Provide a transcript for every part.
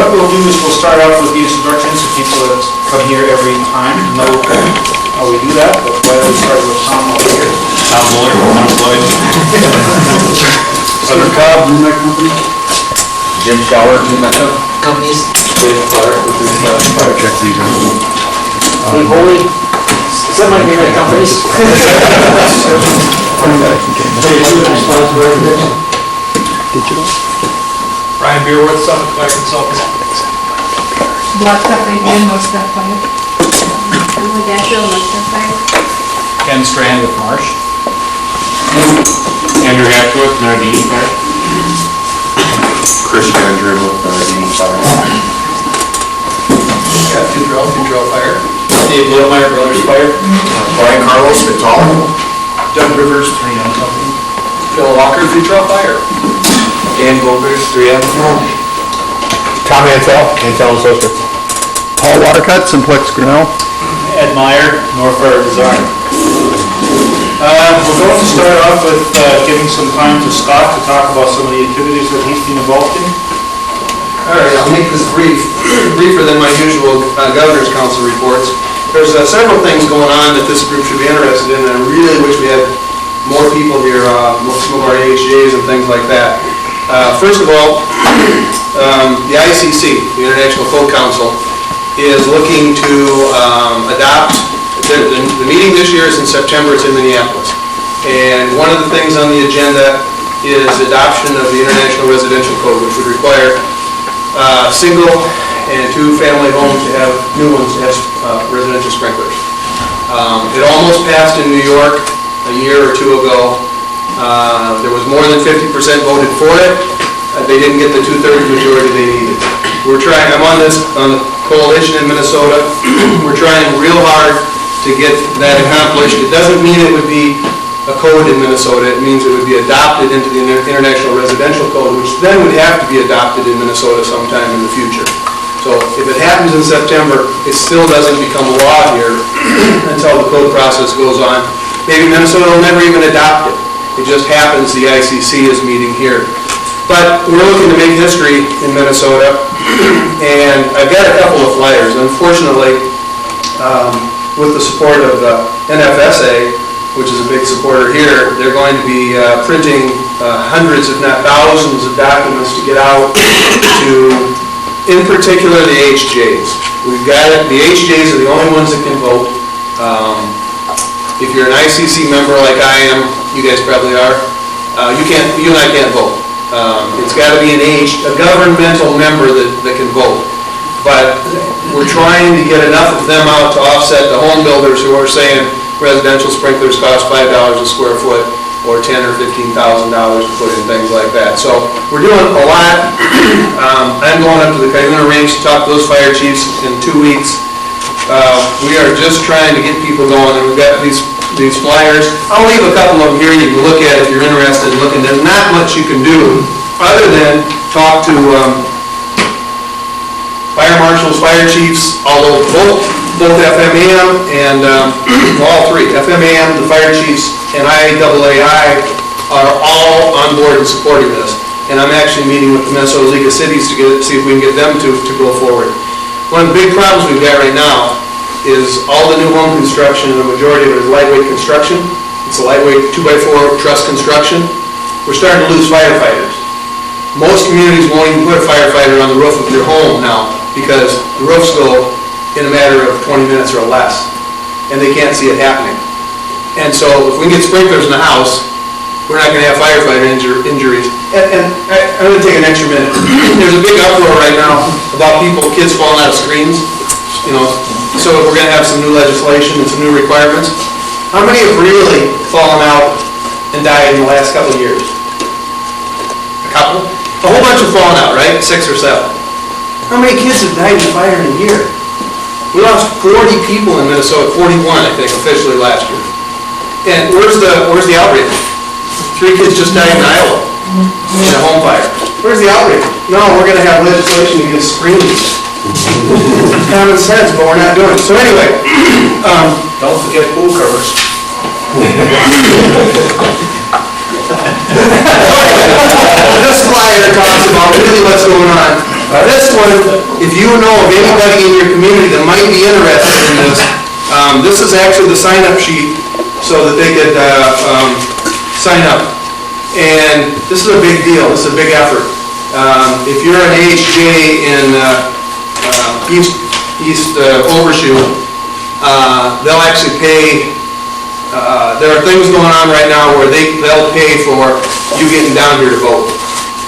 what we'll do is we'll start off with the introductions of people that come here every time. Know how we do that, but why don't we start with Tom over here? Tom Muller, unemployed. Steve Cobb, New Mexico Company. Jim Schauer, New Mexico Companies. Dave Clark with the Check these out. Lee Holy, semi-New Mexico Companies. Digital. Brian Beerworth, Summit Fire Consultants. Black stuff right here, no stuff fire. Emily Dashville, Mustard Fire. Ken Strand with Marsh. Andrew Hatchworth, Nardini Fire. Chris Andrew with Nardini Fire. Scott Futrell Fire. Dave Littlemeyer, Brothers Fire. Brian Carlos, Vital. Doug Rivers, 3M Company. Phil Walker, Futrell Fire. Dan Goldberg, 3M. Tom Antel Associates. Paul Watercutt, Simplex Grinnell. Ed Meyer, Norfolk Design. We're going to start off with giving some time to Scott to talk about some of the activities that he's been involved in. All right, I'll make this brief, briefer than my usual Governor's Council reports. There's several things going on that this group should be interested in, and I really wish we had more people here, some of our AHJs and things like that. First of all, the ICC, the International Code Council, is looking to adopt, the meeting this year is in September, it's in Minneapolis. And one of the things on the agenda is adoption of the International Residential Code, which would require single and two-family homes to have, new ones to have residential sprinklers. It almost passed in New York a year or two ago. There was more than 50% voted for it. They didn't get the 2/3 majority they needed. We're trying, I'm on the coalition in Minnesota. We're trying real hard to get that accomplished. It doesn't mean it would be a code in Minnesota. It means it would be adopted into the International Residential Code, which then would have to be adopted in Minnesota sometime in the future. So if it happens in September, it still doesn't become law here until the code process goes on. Maybe Minnesota will never even adopt it. It just happens the ICC is meeting here. But we're looking to make history in Minnesota, and I've got a couple of flyers. Unfortunately, with the support of the NFSA, which is a big supporter here, they're going to be printing hundreds, if not thousands, of documents to get out to, in particular, the HJs. We've got it. The HJs are the only ones that can vote. If you're an ICC member like I am, you guys probably are, you and I can't vote. It's got to be a governmental member that can vote. But we're trying to get enough of them out to offset the home builders who are saying residential sprinklers cost $5 a square foot or $10,000 or $15,000 to put in, things like that. So we're doing a lot. I'm going up to the Cuyuna Range to talk to those fire chiefs in 2 weeks. We are just trying to get people going, and we've got these flyers. I'll leave a couple of them here you can look at if you're interested in looking. There's not much you can do other than talk to fire marshals, fire chiefs, although both FMAM and all three, FMAM, the fire chiefs, and IAAI are all on board and supporting this. And I'm actually meeting with the Minnesota League of Cities to see if we can get them to go forward. One of the big problems we've got right now is all the new home construction, and the majority of it is lightweight construction. It's a lightweight 2x4 truss construction. We're starting to lose firefighters. Most communities won't even put a firefighter on the roof of their home now because the roofs go in a matter of 20 minutes or less, and they can't see it happening. And so if we can get sprinklers in the house, we're not going to have firefighter injuries. And I'm going to take an extra minute. There's a big uproar right now about kids falling out of screens. So we're going to have some new legislation and some new requirements. How many have really fallen out and died in the last couple of years? A couple? A whole bunch have fallen out, right? 6 or 7. How many kids have died in fire in a year? We lost 40 people in Minnesota, 41 I think officially last year. And where's the outrage? 3 kids just died in Iowa in a home fire. Where's the outrage? No, we're going to have legislation against screens. Common sense, but we're not doing it. So anyway, Don't forget pool covers. this flyer talks about really what's going on. This one, if you know of anybody in your community that might be interested in this is actually the sign-up sheet so that they could sign up. And this is a big deal, this is a big effort. If you're an AHJ in East Overshoe, they'll actually pay, there are things going on right now where they'll pay for you getting down here to vote.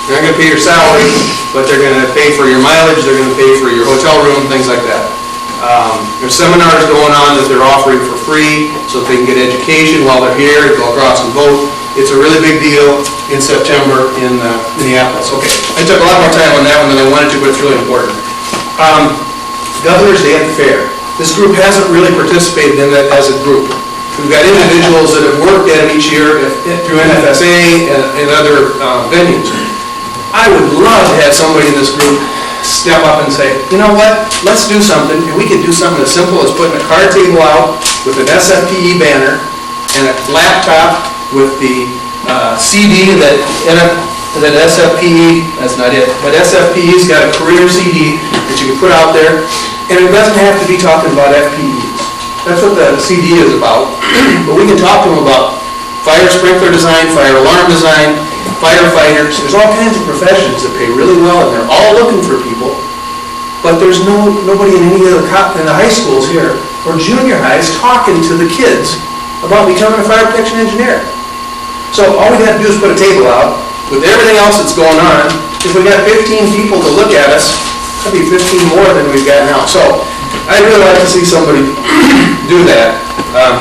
They're not going to pay your salary, but they're going to pay for your mileage, they're going to pay for your hotel room, things like that. There's seminars going on that they're offering for free so that they can get education while they're here, go across and vote. It's a really big deal in September in Minneapolis. Okay, I took a lot more time on that one than I wanted to, but it's really important. Governor's Day at the Fair. This group hasn't really participated in that as a group. We've got individuals that have worked at it each year through NFSA and other venues. I would love to have somebody in this group step up and say, you know what, let's do something, and we can do something as simple as putting a card table out with an SFPE banner and a laptop with the CD that SFPE, that's not it, but SFPE's got a career CD that you can put out there, and it doesn't have to be talking about FPEs. That's what the CD is about, but we can talk to them about fire sprinkler design, fire alarm design, firefighters. There's all kinds of professions that pay really well, and they're all looking for people, but there's nobody in any of the high schools here, or junior highs, talking to the kids about becoming a fire protection engineer. So all we have to do is put a table out with everything else that's going on. If we got 15 people to look at us, that'd be 15 more than we've got now. So I'd really like to see somebody do that.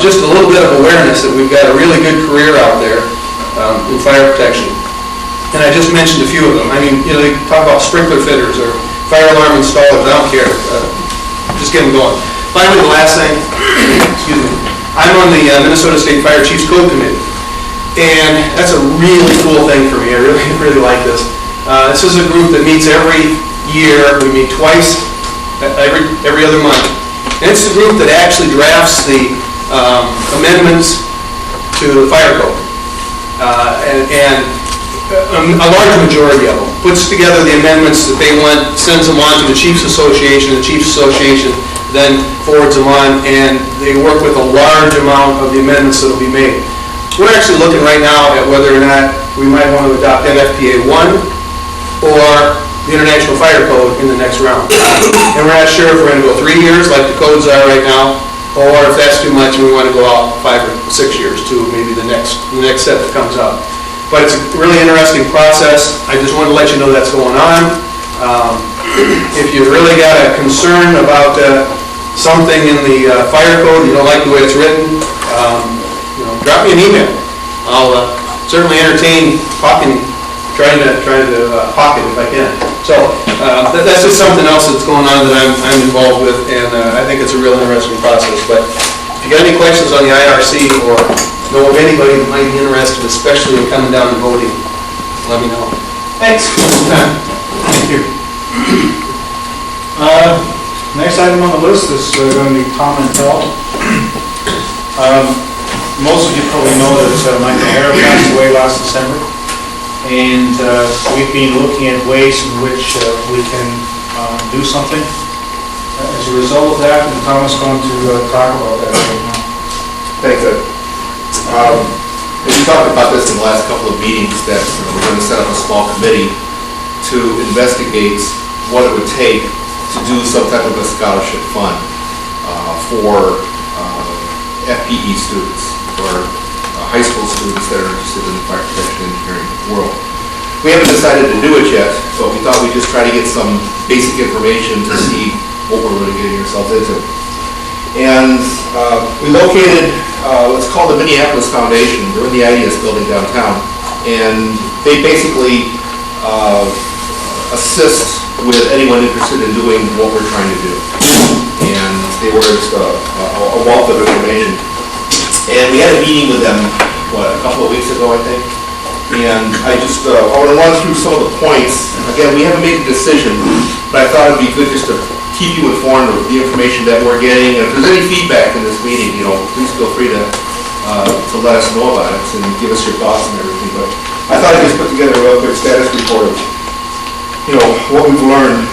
Just a little bit of awareness that we've got a really good career out there in fire protection. And I just mentioned a few of them. I mean, they talk about sprinkler fitters or fire alarm installers. I don't care. Just get them going. Finally, the last thing, excuse me, I'm on the Minnesota State Fire Chiefs Code Committee. And that's a really cool thing for me. I really, really like this. This is a group that meets every year. We meet twice every other month. And it's the group that actually drafts the amendments to the fire code. And a large majority of them puts together the amendments that they want, sends them on to the Chiefs Association. The Chiefs Association then forwards them on, and they work with a large amount of the amendments that will be made. We're actually looking right now at whether or not we might want to adopt NFPA 1 or the International Fire Code in the next round. And we're not sure if we're going to go 3 years like the codes are right now, or if that's too much and we want to go out 5 or 6 years to maybe the next set that comes up. But it's a really interesting process. I just wanted to let you know that's going on. If you've really got a concern about something in the fire code, you don't like the way it's written, drop me an email. I'll certainly entertain talking, trying to hawk it if I can. So that's just something else that's going on that I'm involved with, and I think it's a real interesting process. But if you got any questions on the IRC or know of anybody that might be interested, especially in coming down and voting, let me know. Thanks. Thank you. Next item on the list is going to be Tom and Paul. Most of you probably know that Mike O'Hara passed away last December, and we've been looking at ways in which we can do something as a result of that, and Tom is going to talk about that right now. Thanks, Ed. We talked about this in the last couple of meetings that we're going to set up a small committee to investigate what it would take to do some type of a scholarship fund for FPE students or high school students that are interested in the fire protection engineering world. We haven't decided to do it yet, so we thought we'd just try to get some basic information to see what we're really getting ourselves into. And we located what's called the Minneapolis Foundation. They're in the IDS building downtown, and they basically assist with anyone interested in doing what we're trying to do. And they were just a wealth of information. And we had a meeting with them, a couple of weeks ago, I think. And I want to run through some of the points. Again, we haven't made a decision, but I thought it'd be good just to keep you informed of the information that we're getting. And if there's any feedback in this meeting, please feel free to let us know about it and give us your thoughts and everything. But I thought I'd just put together a real quick status report of, what we've learned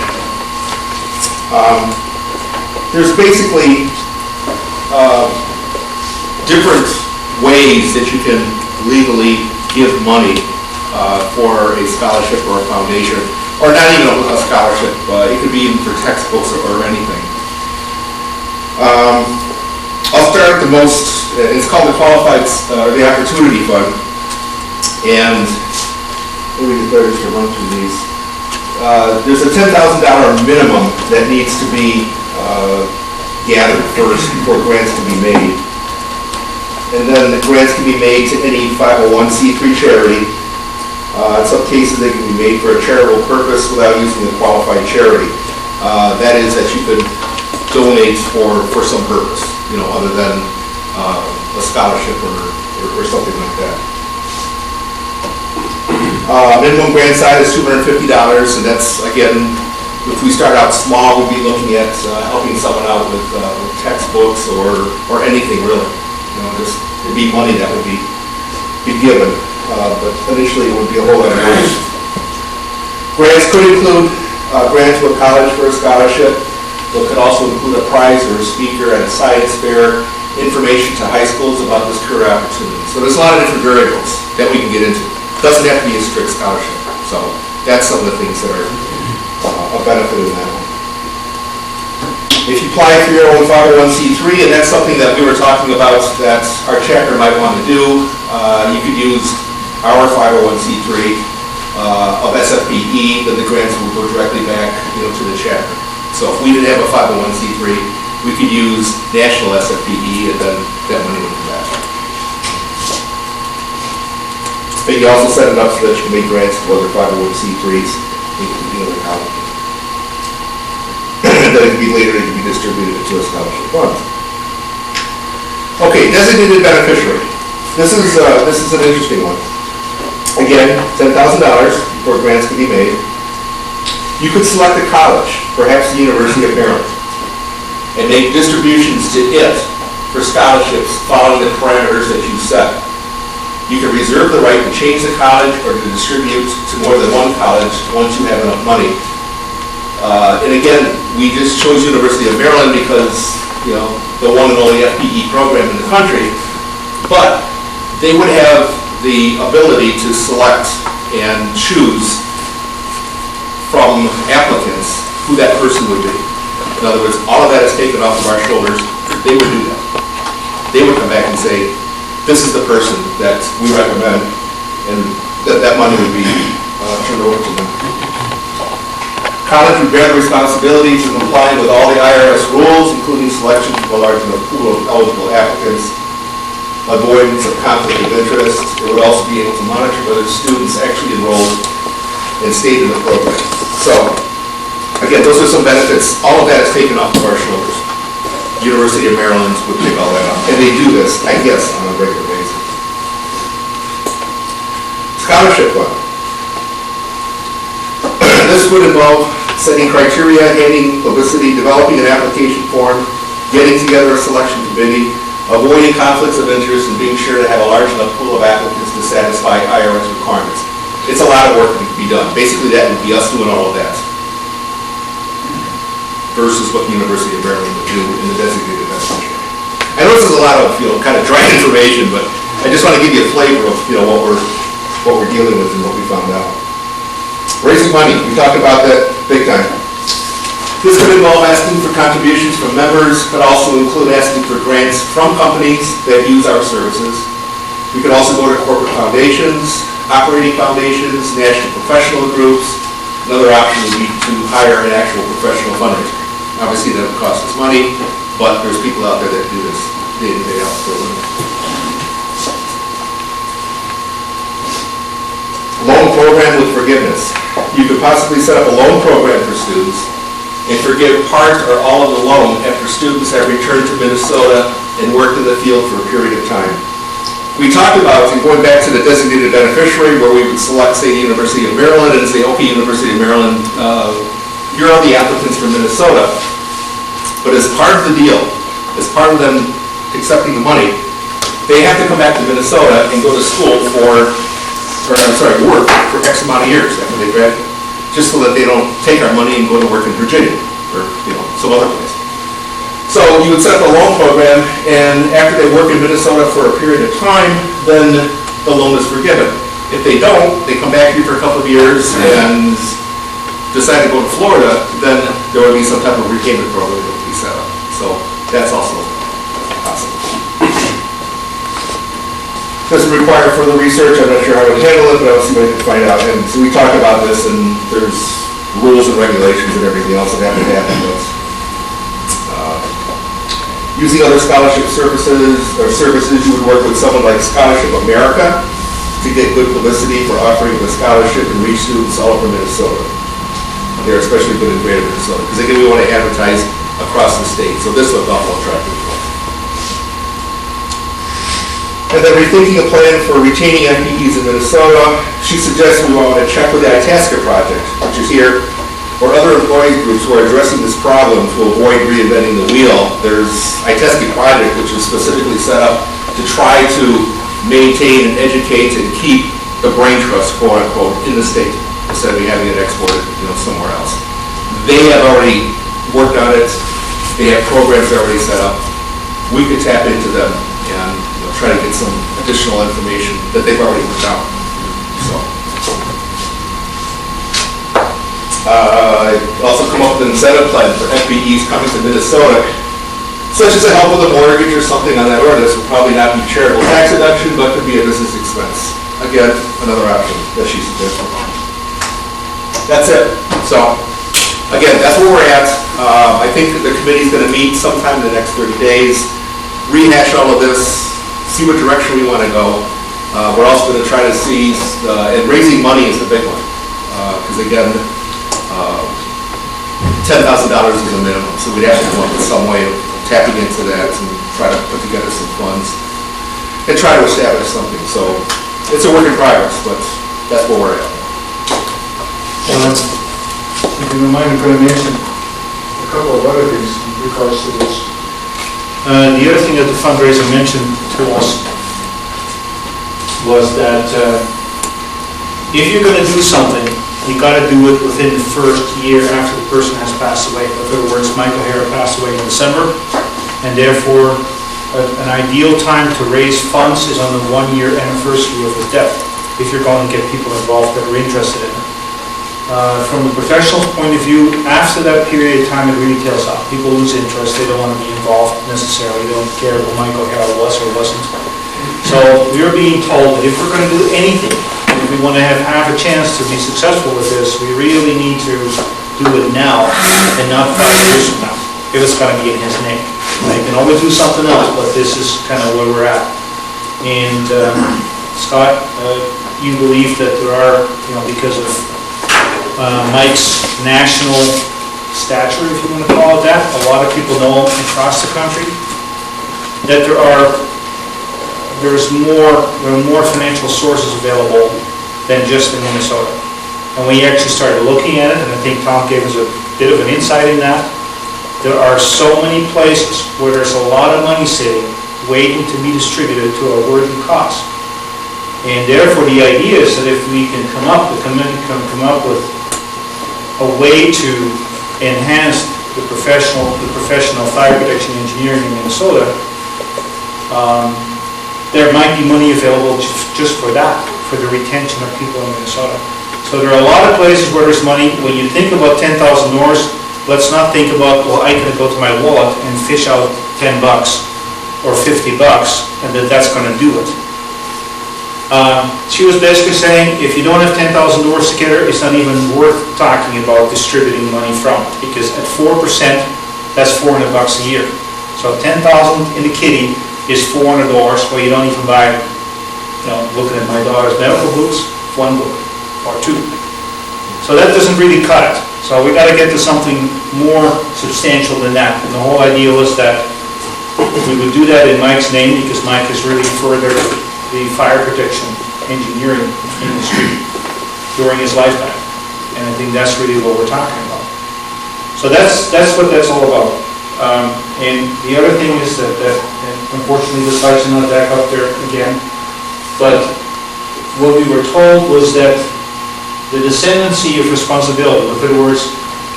There's basically different ways that you can legally give money for a scholarship or a foundation, or not even a scholarship. It could be even for textbooks or anything. I'll start at the most, it's called the Qualified, the Opportunity Fund, and let me just better just run through these. There's a $10,000 minimum that needs to be gathered first before grants can be made. And then the grants can be made to any 501c3 charity. In some cases, they can be made for a charitable purpose without using a qualified charity. That is that you could donate for some purpose, other than a scholarship or something like that. Minimum grant size is $250, and that's, again, if we start out small, we'd be looking at helping someone out with textbooks or anything really. Just it'd be money that would be given, but initially it would be a whole lot of money. Grants could include grant to a college for a scholarship. It could also include a prize or a speaker at a science fair, information to high schools about this career opportunity. So there's a lot of different variables that we can get into. It doesn't have to be a strict scholarship. So that's some of the things that are a benefit in that one. If you apply for your own 501c3, and that's something that we were talking about that our chapter might want to do, you could use our 501c3 of SFPE, then the grants will go directly back to the chapter. So if we didn't have a 501c3, we could use national SFPE, and then that money would come back. But you also set it up so that you can make grants to other 501c3s, including other colleges. That it can be later, it can be distributed to a scholarship fund. Okay, designated beneficiary. This is an interesting one. Again, $10,000 before grants can be made. You could select a college, perhaps the University of Maryland, and make distributions to it for scholarships following the parameters that you set. You can reserve the right to change the college or to distribute to more than one college once you have enough money. And again, we just chose University of Maryland because, the one and only FPE program in the country, but they would have the ability to select and choose from applicants who that person would be. In other words, all of that is taken off of our shoulders. They would do that. They would come back and say, this is the person that we recommend, and that money would be turned over to them. College would bear the responsibility to comply with all the IRS rules, including selection from a large enough pool of eligible applicants, avoidance of conflict of interest. It would also be able to monitor whether students actually enrolled and stayed in the program. So, again, those are some benefits. All of that is taken off of our shoulders. University of Maryland would pick all that up. And they do this, I guess, on a regular basis. Scholarship fund. This would involve setting criteria, handing publicity, developing an application form, getting together a selection committee, avoiding conflicts of interest, and being sure to have a large enough pool of applicants to satisfy IRS requirements. It's a lot of work that can be done. Basically, that would be us doing all of that versus what the University of Maryland would do in the designated beneficiary. I know this is a lot of kind of dry information, but I just want to give you a flavor of what we're dealing with and what we found out. Raising money, we talked about that big time. This could involve asking for contributions from members, but also include asking for grants from companies that use our services. We could also go to corporate foundations, operating foundations, national professional groups. Another option would be to hire an actual professional fundraiser. Obviously that would cost us money, but there's people out there that do this day in, day out for a living. Loan program with forgiveness. You could possibly set up a loan program for students and forgive part or all of the loan after students have returned to Minnesota and worked in the field for a period of time. We talked about, going back to the designated beneficiary, where we would select, say, the University of Maryland and say, okay, University of Maryland, you're all the applicants from Minnesota. But as part of the deal, as part of them accepting the money, they have to come back to Minnesota and go to school work for X amount of years after they graduate, just so that they don't take our money and go to work in Virginia or, some other place. So you would set up a loan program, and after they work in Minnesota for a period of time, then the loan is forgiven. If they don't, they come back here for a couple of years and decide to go to Florida, then there would be some type of repayment program that would be set up. So that's also possible. Doesn't require further research. I'm not sure how to handle it, but I'll see what I can find out. And so we talked about this, and there's rules and regulations and everything else that have to happen with using other scholarship services, you would work with someone like Scholarship America to get good publicity for offering the scholarship and reach students all over Minnesota. They're especially good in greater Minnesota, because again, we want to advertise across the state. So this looked awful attractive. And then rethinking a plan for retaining FPEs in Minnesota, she suggests we want to check with the Itasca project, which is here, or other employee groups who are addressing this problem to avoid reinventing the wheel. There's Itasca project, which is specifically set up to try to maintain and educate and keep the brain trust, quote unquote, in the state, instead of having it exported, somewhere else. They have already worked on it. They have programs already set up. We could tap into them and try to get some additional information that they've already worked out. So, I also come up with an incentive plan for FPEs coming to Minnesota, such as a help with a mortgage or something on that order. This would probably not be charitable tax deduction, but could be a business expense. Again, another option that she suggested. That's it. So, again, that's where we're at. I think that the committee's going to meet sometime in the next 30 days, rehash all of this, see what direction we want to go. We're also going to try to see, and raising money is the big one, because again, $10,000 is the minimum, so we'd have to come up with some way of tapping into that and try to put together some funds and try to establish something. So it's a work in progress, but that's where we're at. If you don't mind, I'm going to mention a couple of other things in regards to this. The other thing that the fundraiser mentioned to us was that if you're going to do something, you got to do it within the first year after the person has passed away. In other words, Michael Hara passed away in December, and therefore an ideal time to raise funds is on the 1-year anniversary of his death, if you're going to get people involved that are interested in it. From the professional's point of view, after that period of time, it really tails off. People lose interest. They don't want to be involved necessarily. They don't care what Michael Hara was or wasn't. So we're being told that if we're going to do anything, and if we want to have a chance to be successful with this, we really need to do it now and not 5 years from now, if it's going to be in his name. I can always do something else, but this is kind of where we're at. And Scott, you believe that there are, because of Mike's national stature, if you want to call it that, a lot of people know him across the country, that there are more financial sources available than just in Minnesota. And we actually started looking at it, and I think Tom gave us a bit of an insight in that. There are so many places where there's a lot of money sitting, waiting to be distributed to a worthy cause. And therefore, the idea is that if we can come up with a way to enhance the professional fire protection engineering in Minnesota, there might be money available just for that, for the retention of people in Minnesota. So there are a lot of places where there's money. When you think about $10,000, let's not think about, well, I could go to my wallet and fish out $10 or $50 and that's going to do it. She was basically saying, if you don't have $10,000 together, it's not even worth talking about distributing money from it, because at 4%, that's $400 a year. So $10,000 in the kitty is $400, where you don't even buy, looking at my daughter's medical boots, 1 book or 2. So that doesn't really cut it. So we got to get to something more substantial than that. And the whole idea was that we would do that in Mike's name, because Mike has really furthered the fire protection engineering industry during his lifetime. And I think that's really what we're talking about. So that's what that's all about. And the other thing is that unfortunately the slides are not back up there again, but what we were told was that the descendancy of responsibility, in other words,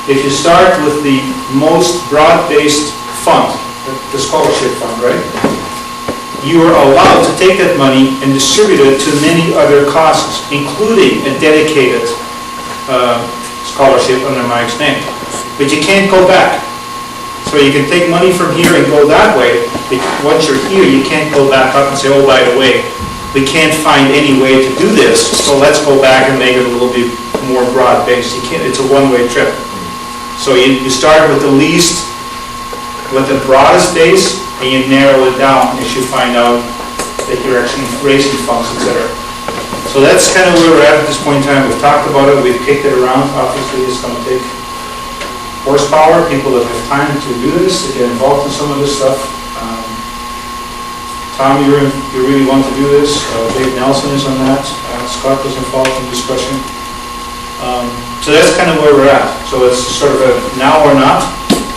if you start with the most broad-based fund, the scholarship fund, right? You are allowed to take that money and distribute it to many other causes, including a dedicated scholarship under Mike's name. But you can't go back. So you can take money from here and go that way. But once you're here, you can't go back up and say, oh, by the way, we can't find any way to do this, so let's go back and make it a little bit more broad-based. You can't, it's a one-way trip. So you start with the least, with the broadest base, and you narrow it down as you find out that you're actually raising funds, etc. So that's kind of where we're at this point in time. We've talked about it, we've kicked it around. Obviously, it's going to take horsepower, people that have time to do this, to get involved in some of this stuff. Tom, you really want to do this. Dave Nelson is on that. Scott was involved in discussion. So that's kind of where we're at. So it's sort of a now or not.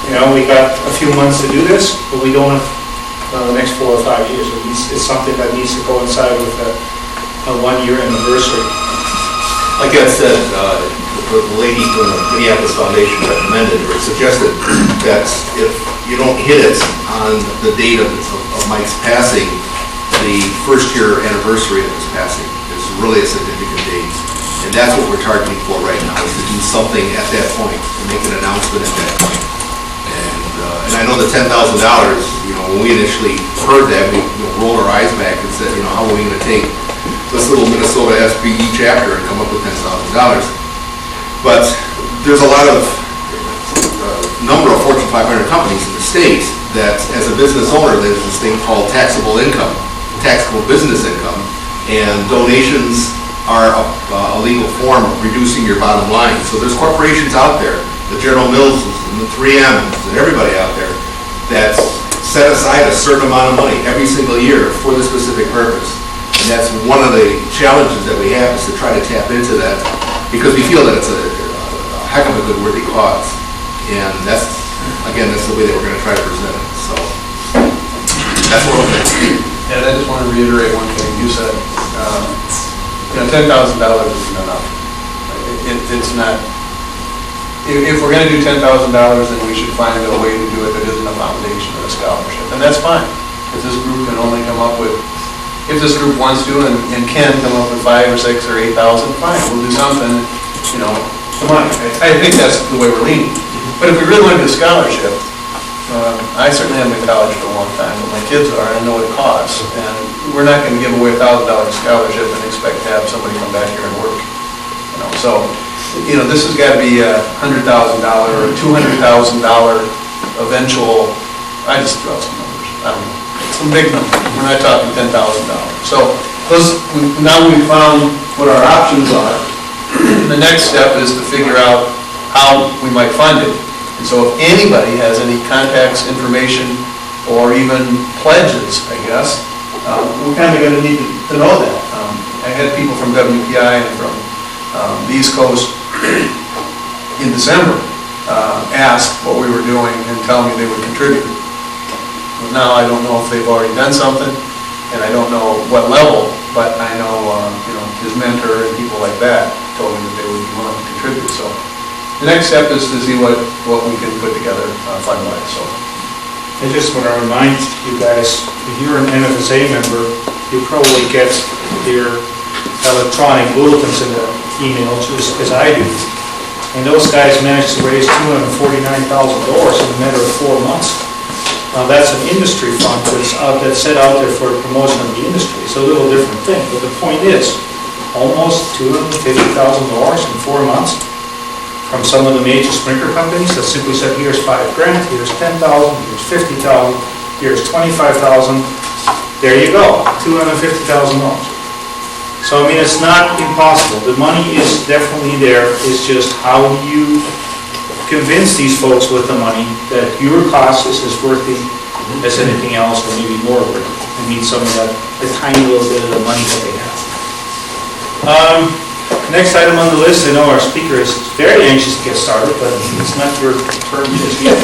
You know, we got a few months to do this, but we don't have the next 4 or 5 years. It's something that needs to coincide with a 1-year anniversary. Like I said, the lady from the Minneapolis Foundation recommended or suggested that if you don't hit it on the date of Mike's passing, the first-year anniversary of his passing is really a significant date. And that's what we're targeting for right now, is to do something at that point, to make an announcement at that point. And I know the $10,000, you know, when we initially heard that, we rolled our eyes back and said, you know, how are we going to take this little Minnesota SBE chapter and come up with $10,000? But there's a lot of number of Fortune 500 companies in the state that, as a business owner, there's this thing called taxable income, taxable business income, and donations are a legal form of reducing your bottom line. So there's corporations out there, the General Mills and the 3Ms and everybody out there, that set aside a certain amount of money every single year for the specific purpose. And that's one of the challenges that we have, is to try to tap into that, because we feel that it's a heck of a good worthy cause. And that's, again, that's the way that we're going to try to present it. So that's what we're going to do. And I just want to reiterate one thing you said. $10,000 isn't enough. It's not. If we're going to do $10,000, then we should find a way to do it that isn't a foundation or a scholarship. And that's fine. If this group can only come up with, if this group wants to and can come up with 5 or 6 or 8,000, fine, we'll do something, you know, come on. I think that's the way we're leaning. But if we really want to do a scholarship, I certainly haven't been in college for a long time, but my kids are, and I know what it costs. And we're not going to give away a $1,000 scholarship and expect to have somebody come back here and work. You know, so, you know, this has got to be a $100,000 or a $200,000 eventual. I just threw out some numbers. I don't know. Some big numbers. We're not talking $10,000. So now we've found what our options are. The next step is to figure out how we might fund it. And so if anybody has any contacts, information, or even pledges, I guess, we're kind of going to need to know that. I had people from WPI and from the East Coast in December ask what we were doing and tell me they would contribute. But now I don't know if they've already done something, and I don't know what level, but I know, you know, his mentor and people like that told me that they would be willing to contribute. So the next step is to see what we can put together fund-wise. So I just want to remind you guys, if you're an NFSA member, you probably get your electronic bulletins in the email, just as I do. And those guys managed to raise $249,000 in a matter of 4 months. Now that's an industry fund that's set out there for the promotion of the industry. It's a little different thing, but the point is, almost $250,000 in 4 months from some of the major sprinkler companies that simply said, here's $5,000, here's $10,000, here's $50,000, here's $25,000. There you go, $250,000. So I mean, it's not impossible. The money is definitely there. It's just how you convince these folks with the money that your cost is as worthy as anything else, or maybe more worthy. They need some of that, a tiny little bit of the money that they have. Next item on the list, I know our speaker is very anxious to get started, but it's not your turn just yet.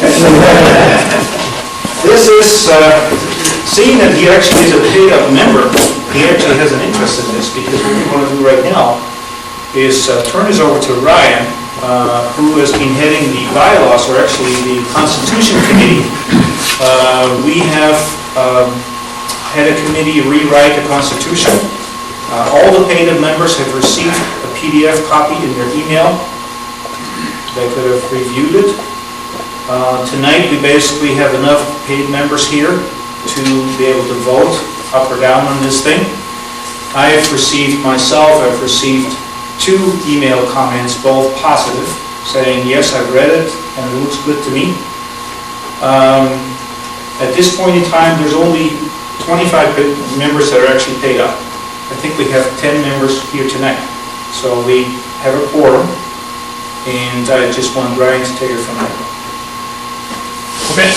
This is, seeing that he actually is a paid-up member, he actually has an interest in this, because what we want to do right now is turn this over to Ryan, who has been heading the bylaws, or actually the Constitution Committee. We have had a committee rewrite the Constitution. All the paid members have received a PDF copy in their email. They could have reviewed it. Tonight, we basically have enough paid members here to be able to vote up or down on this thing. I've received 2 email comments, both positive, saying, yes, I've read it, and it looks good to me. At this point in time, there's only 25 members that are actually paid up. I think we have 10 members here tonight. So we have a quorum, and I just want Brian to take it from there. Okay,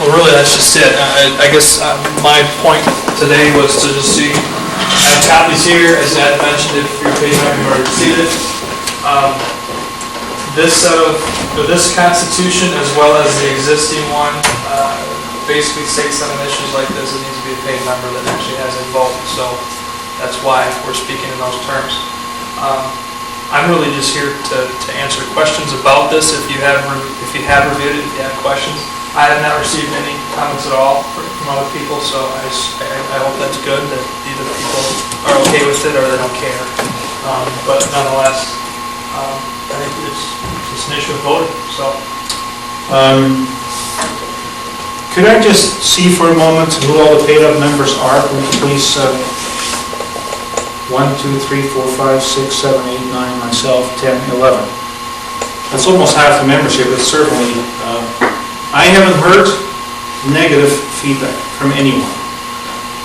well, really, that's just it. I guess my point today was to just see, I have copies here, as Ed mentioned, if you're paying member, you already received it. This Constitution, as well as the existing one, basically states on issues like this, it needs to be a paid member that actually has a vote, so that's why we're speaking in those terms. I'm really just here to answer questions about this. If you have reviewed it, if you have questions. I have not received any comments at all from other people, so I hope that's good, that either people are okay with it or they don't care. But nonetheless, I think it's just an issue of voting, so. Could I just see for a moment who all the paid up members are, please? 1, 2, 3, 4, 5, 6, 7, 8, 9, myself, 10, 11. That's almost half the membership, but certainly, I haven't heard negative feedback from anyone.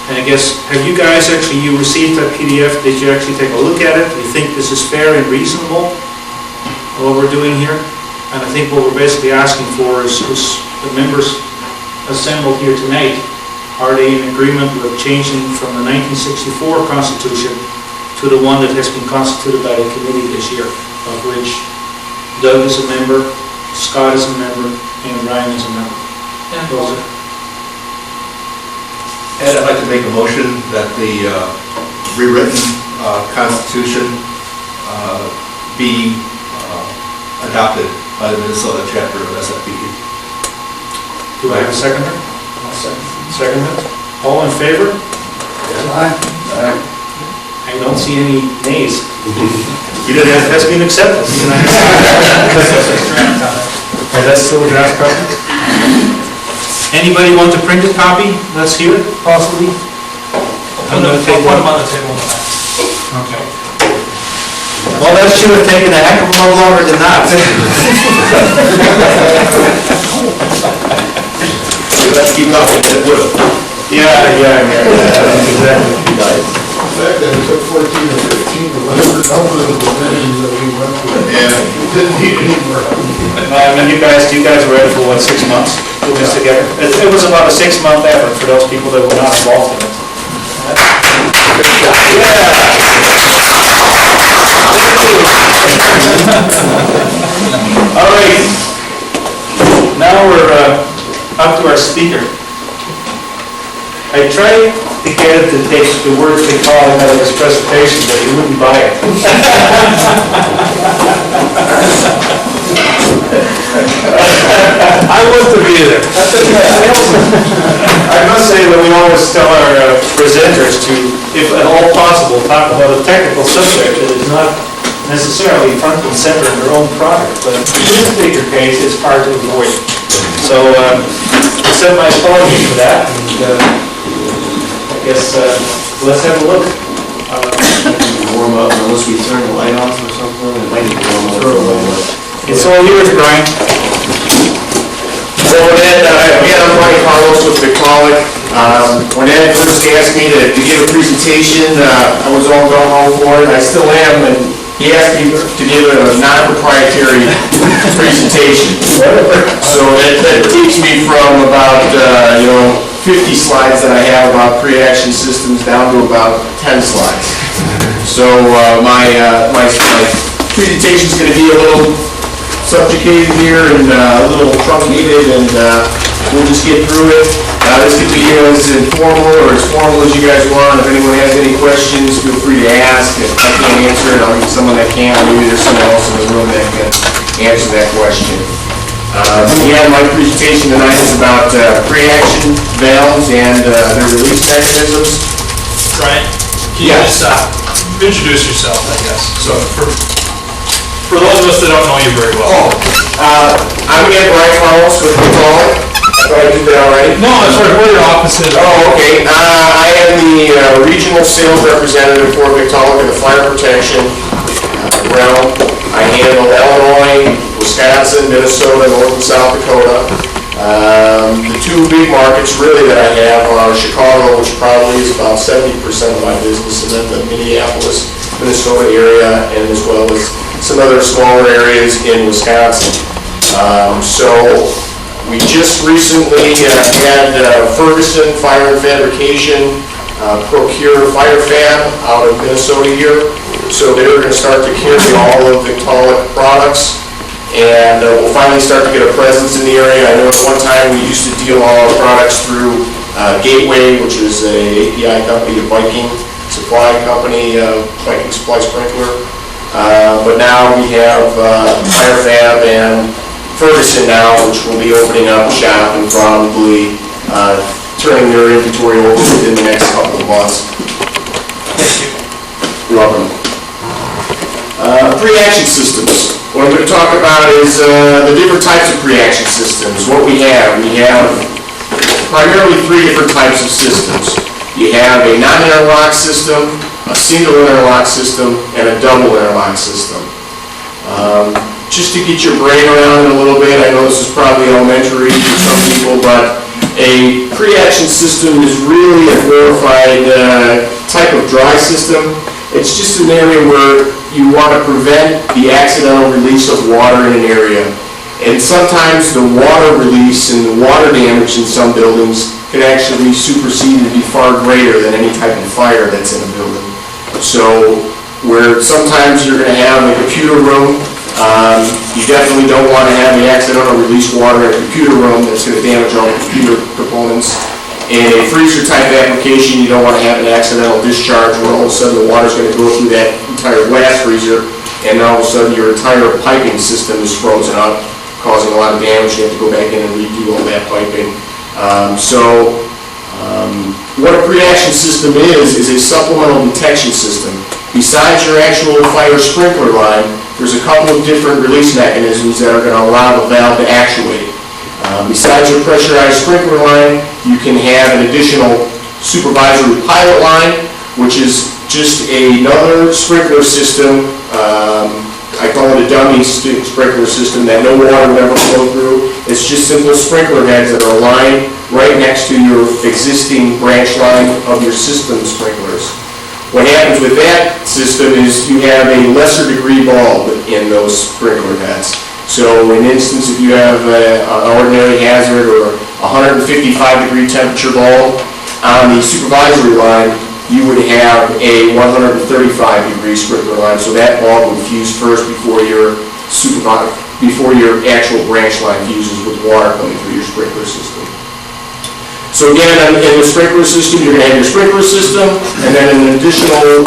And I guess, have you guys actually, you received that PDF, did you actually take a look at it? Do you think this is fair and reasonable, what we're doing here? And I think what we're basically asking for is the members assembled here tonight, are they in agreement with changing from the 1964 Constitution to the one that has been constituted by the committee this year, of which Doug is a member, Scott is a member, and Ryan is a member. Those are. And I'd like to make a motion that the rewritten Constitution be adopted by the Minnesota chapter of SFPE. Do I have a seconder? I'll second it. All in favor? Aye. I don't see any nays. It has been accepted. That's still a draft copy. Anybody want to print a copy? Let's hear it, possibly. I'm going to take one one. on the table. Okay. Well, that should have taken a heck of a lot longer than that. Let's keep up with it. Yeah, exactly. The fact that it took 14 or 15 to whatever number of divisions that we went through. Yeah. Didn't need any more. I mean, you guys were in for what, 6 months? Put this together? It was about a 6-month effort for those people that were not involved in it. All right. Now we're up to our speaker. I tried to get it to take the words they call him out of his presentation, but he wouldn't buy it. I want to be there. I must say that we always tell our presenters to, if at all possible, talk about a technical subject that is not necessarily front and center in their own product, but in this particular case, it's hard to avoid. So, accept my apologies for that, and I guess let's have a look. Warm up, unless we turn the light off or something, it might need to warm up. It's all yours, Brian. So Ed, again, I'm Brian Carlos with McCulloch. When Ed first asked me to give a presentation, I was all gung-ho for it, I still am, and he asked me to give a non-proprietary presentation. So that takes me from about, 50 slides that I have about pre-action systems down to about 10 slides. So my presentation is going to be a little subjugated here and a little truncated, and we'll just get through it. This could be as informal or as formal as you guys want. If anyone has any questions, feel free to ask. If I can't answer it, I'll get someone that can. Maybe there's someone else in the room that can answer that question. Again, my presentation tonight is about pre-action valves and their release mechanisms. Brian, can you Yeah. just introduce yourself, I guess? So for those of us that don't know you very well. I'm again Brian Carlos with Preaction. I thought I did that already. No, I'm sorry, where your office is. Oh, okay. I am the regional sales representative for Victaulic in the fire protection realm. I handle Illinois, Wisconsin, Minnesota, North and South Dakota. The two big markets really that I have are Chicago, which probably is about 70% of my business, and then the Minneapolis, Minnesota area, and as well as some other smaller areas in Wisconsin. So we just recently had Ferguson Fire and Fabrication procure fire fab out of Minnesota here. So they're going to start to carry all of Victaulic products, and we'll finally start to get a presence in the area. I know at one time we used to deal all our products through Gateway, which is a API company, a Viking supply company, Viking Supply Sprinkler. But now we have Fire Fab and Ferguson now, which will be opening up shop and probably turning their inventory over within the next couple of months. Thank you. You're welcome. Pre-action systems. What I'm going to talk about is the different types of pre-action systems. What we have primarily three different types of systems. You have a non-interlock system, a single interlock system, and a double interlock system. Just to get your brain around it a little bit, I know this is probably elementary for some people, but a pre-action system is really a glorified type of dry system. It's just an area where you want to prevent the accidental release of water in an area. And sometimes the water release and the water damage in some buildings can actually supersede and be far greater than any type of fire that's in a building. So where sometimes you're going to have a computer room, you definitely don't want to have the accidental release water in a computer room that's going to damage all the computer components. In a freezer type application, you don't want to have an accidental discharge where all of a sudden the water's going to go through that entire glass freezer, and all of a sudden your entire piping system is frozen up, causing a lot of damage. You have to go back in and redo all that piping. What a pre-action system is a supplemental detection system. Besides your actual fire sprinkler line, there's a couple of different release mechanisms that are going to allow the valve to actuate. Besides your pressurized sprinkler line, you can have an additional supervisory pilot line, which is just another sprinkler system. I call it a dummy sprinkler system that no water would ever flow through. It's just simple sprinkler heads that are aligned right next to your existing branch line of your system sprinklers. What happens with that system is you have a lesser degree bulb in those sprinkler heads. So in instance, if you have an ordinary hazard or 155-degree temperature bulb on the supervisory line, you would have a 135-degree sprinkler line. So that bulb would fuse first before your actual branch line fuses with water coming through your sprinkler system. So again, in the sprinkler system, you're going to have your sprinkler system, and then an additional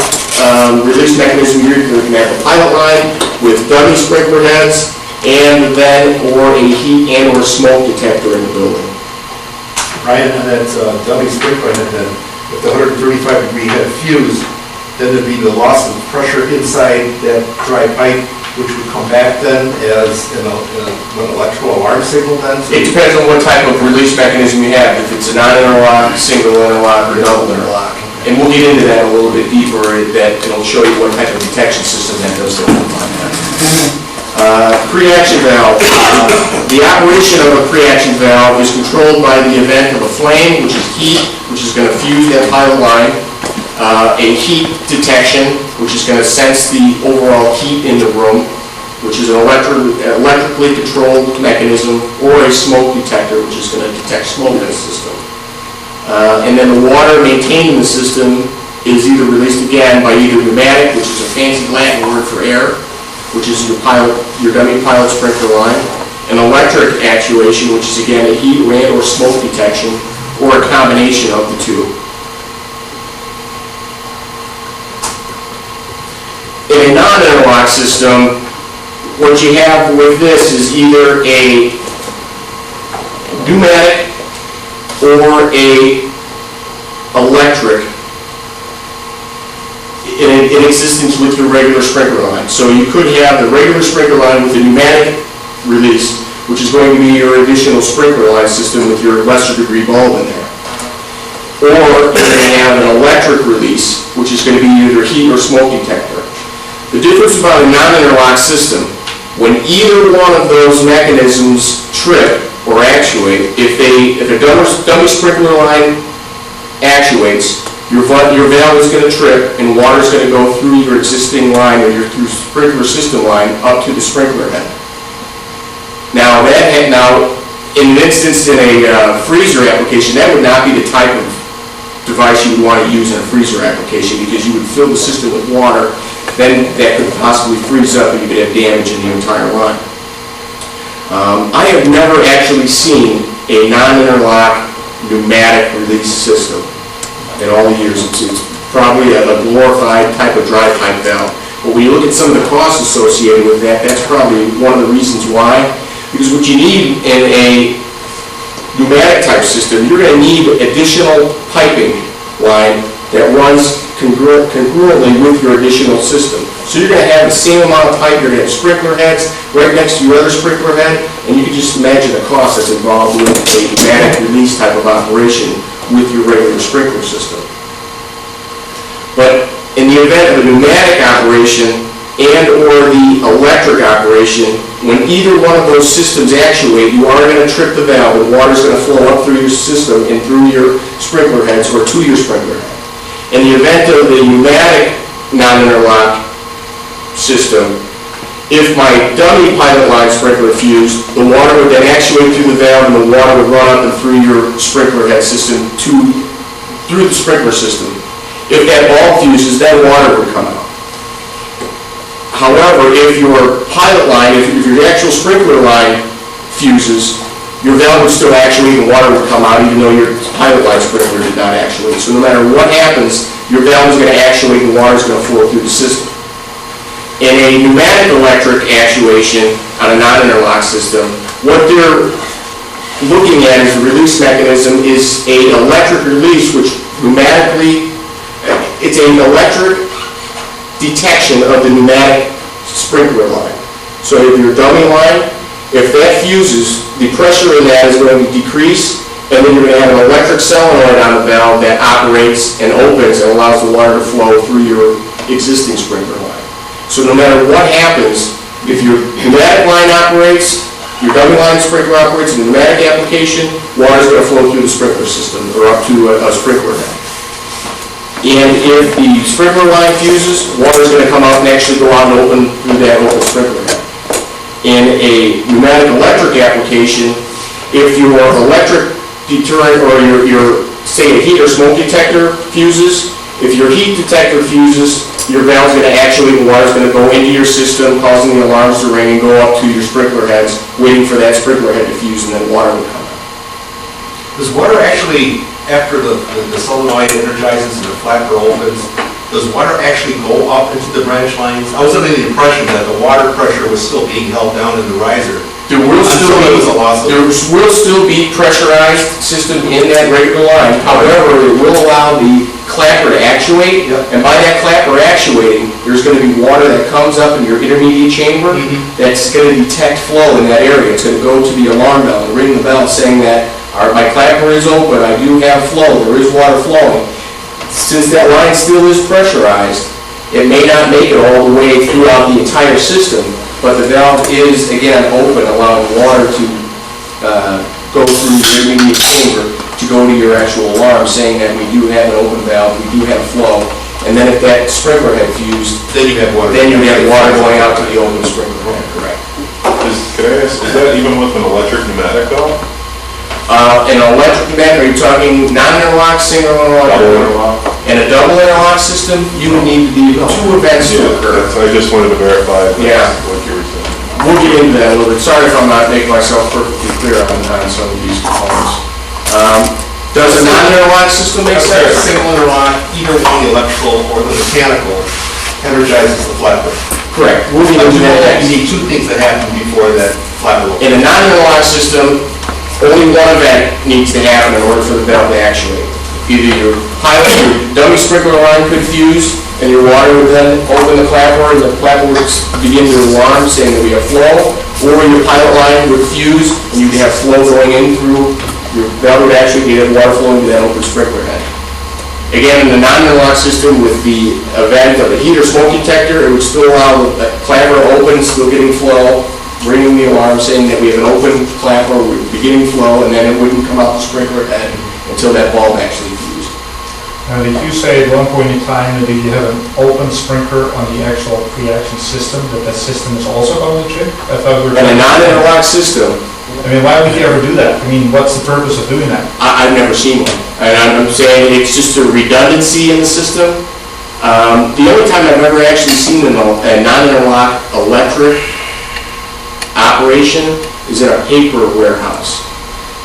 release mechanism here, you're going to have a pilot line with dummy sprinkler heads, and then or a heat and or smoke detector in the building. Ryan, on that dummy sprinkler head, then, with the 135-degree head fuse, then there'd be the loss of pressure inside that dry pipe, which would come back then as an electrical alarm signal then? It depends on what type of release mechanism you have, if it's a non-interlock, single interlock, or double interlock. And we'll get into that a little bit deeper, that it'll show you what type of detection system that does on that. Pre-action valve. The operation of a pre-action valve is controlled by the event of a flame, which is heat, which is going to fuse that pilot line, a heat detection, which is going to sense the overall heat in the room, which is an electrically controlled mechanism, or a smoke detector, which is going to detect smoke in the system. And then the water maintaining the system is either released again by either pneumatic, which is a fancy Latin word for air, which is your dummy pilot sprinkler line, an electric actuation, which is again a heat, rain, or smoke detection, or a combination of the two. In a non-interlock system, what you have with this is either a pneumatic or a electric in existence with your regular sprinkler line. So you could have the regular sprinkler line with a pneumatic release, which is going to be your additional sprinkler line system with your lesser degree bulb in there. Or you're going to have an electric release, which is going to be either heat or smoke detector. The difference about a non-interlock system, when either one of those mechanisms trip or actuate, if a dummy sprinkler line actuates, your valve is going to trip and water is going to go through your existing line or your sprinkler system line up to the sprinkler head. Now, in an instance in a freezer application, that would not be the type of device you would want to use in a freezer application, because you would fill the system with water, then that could possibly freeze up and you could have damage in the entire line. I have never actually seen a non-interlock pneumatic release system in all the years. It's probably a glorified type of dry pipe valve. But when you look at some of the costs associated with that, that's probably one of the reasons why. Because what you need in a pneumatic type system, you're going to need additional piping line that runs congruently with your additional system. So you're going to have the same amount of pipe, you're going to have sprinkler heads right next to your other sprinkler head, and you can just imagine the cost that's involved with a pneumatic release type of operation with your regular sprinkler system. But in the event of a pneumatic operation and or the electric operation, when either one of those systems actuate, you are going to trip the valve and water is going to flow up through your system and through your sprinkler heads or to your sprinkler head. In the event of the pneumatic non-interlock system, if my dummy pilot line sprinkler fused, the water would then actuate through the valve and the water would run up and through your sprinkler head system through the sprinkler system. If that bulb fuses, then water would come out. However, if your pilot line, if your actual sprinkler line fuses, your valve would still actuate and water would come out even though your pilot line sprinkler did not actuate. So no matter what happens, your valve is going to actuate and water is going to flow through the system. In a pneumatic electric actuation on a non-interlock system, what they're looking at as a release mechanism is an electric release which pneumatically, it's an electric detection of the pneumatic sprinkler line. So if your dummy line, if that fuses, the pressure in that is going to decrease, and then you're going to have an electric solenoid on the valve that operates and opens and allows the water to flow through your existing sprinkler line. So no matter what happens, if your pneumatic line operates, your dummy line sprinkler operates in the pneumatic application, water is going to flow through the sprinkler system or up to a sprinkler head. And if the sprinkler line fuses, water is going to come out and actually go out and open through that open sprinkler head. In a pneumatic electric application, if your electric deterrent or your say a heat or smoke detector fuses, if your heat detector fuses, your valve is going to actuate and water is going to go into your system, causing the alarms to ring and go up to your sprinkler heads, waiting for that sprinkler head to fuse, and then water will come out. Does water actually, after the solenoid energizes and the flapper opens, does water actually go up into the branch lines? I was under the impression that the water pressure was still being held down in the riser. There will still be pressurized system in that regular line. However, it will allow the clapper to actuate, and by that clapper actuating, there's going to be water that comes up in your intermediate chamber that's going to detect flow in that area. It's going to go to the alarm bell and ring the bell saying that my clapper is open, I do have flow, there is water flowing. Since that line still is pressurized, it may not make it all the way throughout the entire system, but the valve is, again, open, allowing water to go through your intermediate chamber to go to your actual alarm, saying that we do have an open valve, we do have flow, and then if that sprinkler had fused, then you have water going out to the open sprinkler head, correct. Can I ask, is that even with an electric pneumatic valve? An electric pneumatic, are you talking non-interlock, single interlock, double interlock? In a double interlock system, you would need two events to occur. I just wanted to verify Yeah. what you were saying. We'll get into that a little bit. Sorry if I'm not making myself perfectly clear on some of these components. Does a non-interlock system make Is there a sense? single interlock, either one, the electrical or the mechanical, energizes the flapper? Correct. We'll be But looking at that. you need two things that happen before that flapper will. In a non-interlock system, only one event needs to happen in order for the valve to actuate. Either your pilot, your dummy sprinkler line could fuse, and your water would then open the clapper, and the clapper would begin to alarm saying that we have flow, or your pilot line would fuse, and you'd have flow going in through, your valve would actuate, you'd have water flowing to that open sprinkler head. Again, in the non-interlock system with the event of a heat or smoke detector, it would still allow the clapper to open, still getting flow, ringing the alarm saying that we have an open clapper, we're beginning flow, and then it wouldn't come out the sprinkler head until that bulb actually fused. Now, did you say at one point in time that if you have an open sprinkler on the actual Preaction system, that system is also going to trip? I thought we were... In a non-interlock system, I mean, why would you ever do that? I mean, what's the purpose of doing that? I've never seen one. And I'm saying it's just a redundancy in the system. The only time I've ever actually seen a non-interlock electric operation is in a paper warehouse,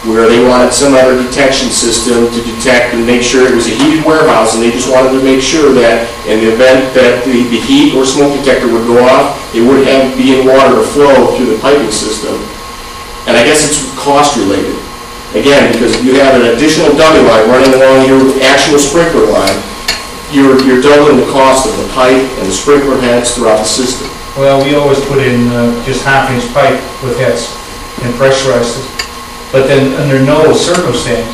where they wanted some other detection system to detect and make sure it was a heated warehouse, and they just wanted to make sure that in the event that the heat or smoke detector would go off, it would be in water to flow through the piping system. And I guess it's cost related. Again, because you have an additional dummy line running along your actual sprinkler line, you're doubling the cost of the pipe and the sprinkler heads throughout the system. Well, we always put in just half-inch pipe with heads and pressurized it. But then under no circumstance,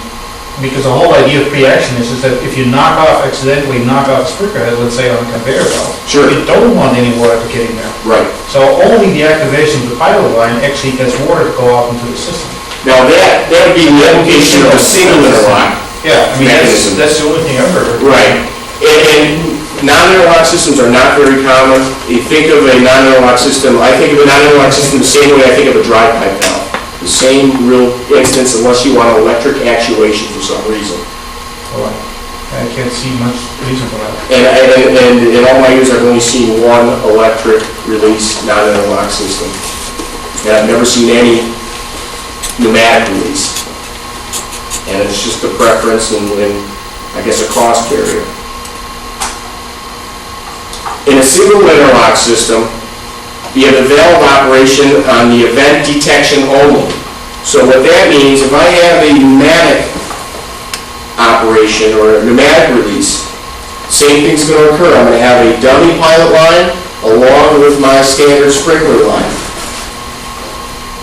because the whole idea of Preaction is that if you accidentally knock off a sprinkler head, let's say on a conveyor belt, Sure. you don't want any water to get in there. Right. So only the activation of the pilot line actually gets water to go out into the system. Now that would be the application of a single interlock. Yeah, I mean, Mechanism. that's the only thing I've heard. Right. And non-interlock systems are not very common. You think of a non-interlock system, I think of a non-interlock system the same way I think of a dry pipe valve. The same real instance unless you want electric actuation for some reason. Well, I can't see much reason for that. And in all my years, I've only seen one electric release non-interlock system. And I've never seen any pneumatic release. And it's just a preference and I guess a cost barrier. In a single interlock system, you have a valve operation on the event detection only. So what that means, if I have a pneumatic operation or a pneumatic release, same thing's going to occur. I'm going to have a dummy pilot line along with my standard sprinkler line.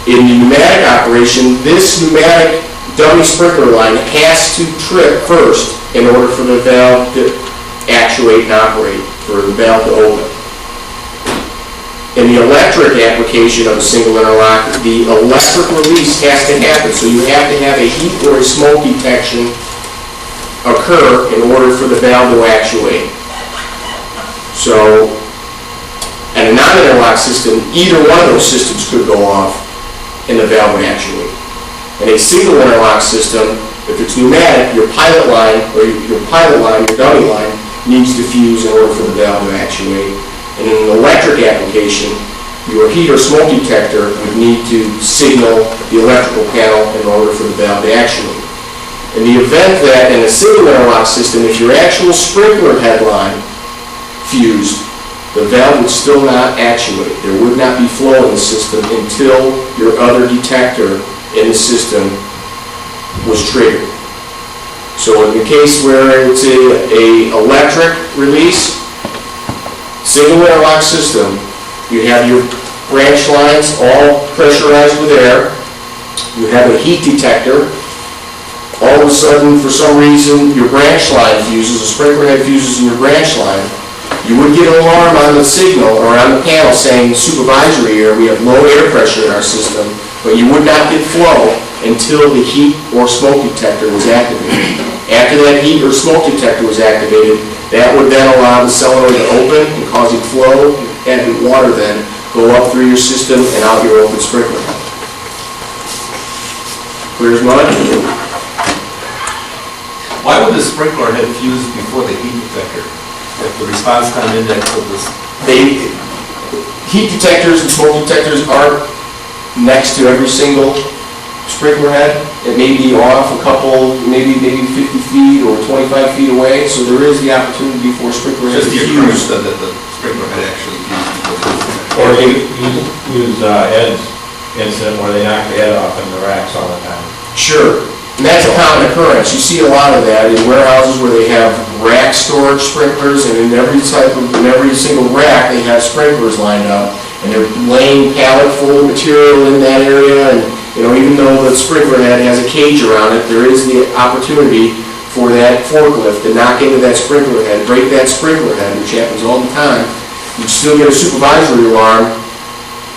In the pneumatic operation, this pneumatic dummy sprinkler line has to trip first in order for the valve to actuate and operate, for the valve to open. In the electric application of a single interlock, the electric release has to happen, so you have to have a heat or a smoke detection occur in order for the valve to actuate. So, in a non-interlock system, either one of those systems could go off and the valve would actuate. In a single interlock system, if it's pneumatic, your pilot line, your dummy line, needs to fuse in order for the valve to actuate. And in an electric application, your heat or smoke detector would need to signal the electrical panel in order for the valve to actuate. In the event that in a single interlock system, if your actual sprinkler head line fused, the valve would still not actuate. There would not be flow in the system until your other detector in the system was triggered. So in the case where it's a electric release, single interlock system, you have your branch lines all pressurized with air, you have a heat detector, all of a sudden, for some reason, your branch line fuses, a sprinkler head fuses in your branch line, you would get an alarm on the signal or on the panel saying supervisory air, we have low air pressure in our system, but you would not get flow until the heat or smoke detector was activated. After that heat or smoke detector was activated, that would then allow the solenoid to open and causing flow and water then go up through your system and out your open sprinkler. Clear as mud? Why would the sprinkler head fuse before the heat detector? If the response time index of this... Heat detectors and smoke detectors aren't next to every single sprinkler head. It may be off a couple, maybe 50 feet or 25 feet away, so there is the opportunity for a sprinkler head Just to the fuse. occurrence that the sprinkler had actually used. Or they use Ed's incident where they knock the head off in the racks all the time. Sure, and that's a common occurrence. You see a lot of that in warehouses where they have rack storage sprinklers, and in every single rack, they have sprinklers lined up, and they're laying pallet full of material in that area, and, even though the sprinkler head has a cage around it, there is the opportunity for that forklift to knock into that sprinkler head, break that sprinkler head, which happens all the time. You still get a supervisory alarm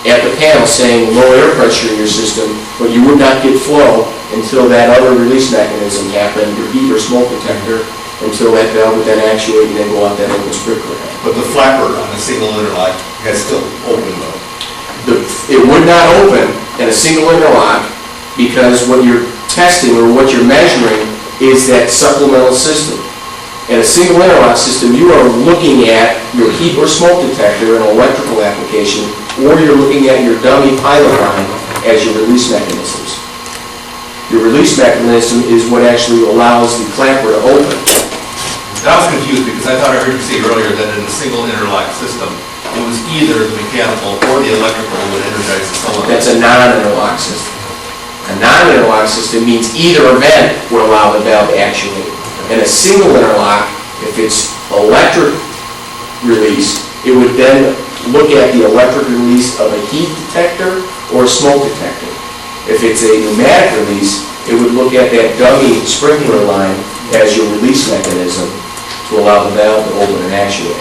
at the panel saying low air pressure in your system, but you would not get flow until that other release mechanism happened, your heat or smoke detector, until that valve would then actuate and then go out that open sprinkler head. But the flapper on a single interlock has still open though. It would not open in a single interlock because what you're testing or what you're measuring is that supplemental system. In a single interlock system, you are looking at your heat or smoke detector in an electrical application, or you're looking at your dummy pilot line as your release mechanisms. Your release mechanism is what actually allows the clapper to open. I was confused because I thought I heard you say earlier that in a single interlock system, it was either the mechanical or the electrical would energize the solenoid. That's a non-interlock system. A non-interlock system means either event will allow the valve to actuate. In a single interlock, if it's electric release, it would then look at the electric release of a heat detector or a smoke detector. If it's a pneumatic release, it would look at that dummy sprinkler line as your release mechanism to allow the valve to open and actuate.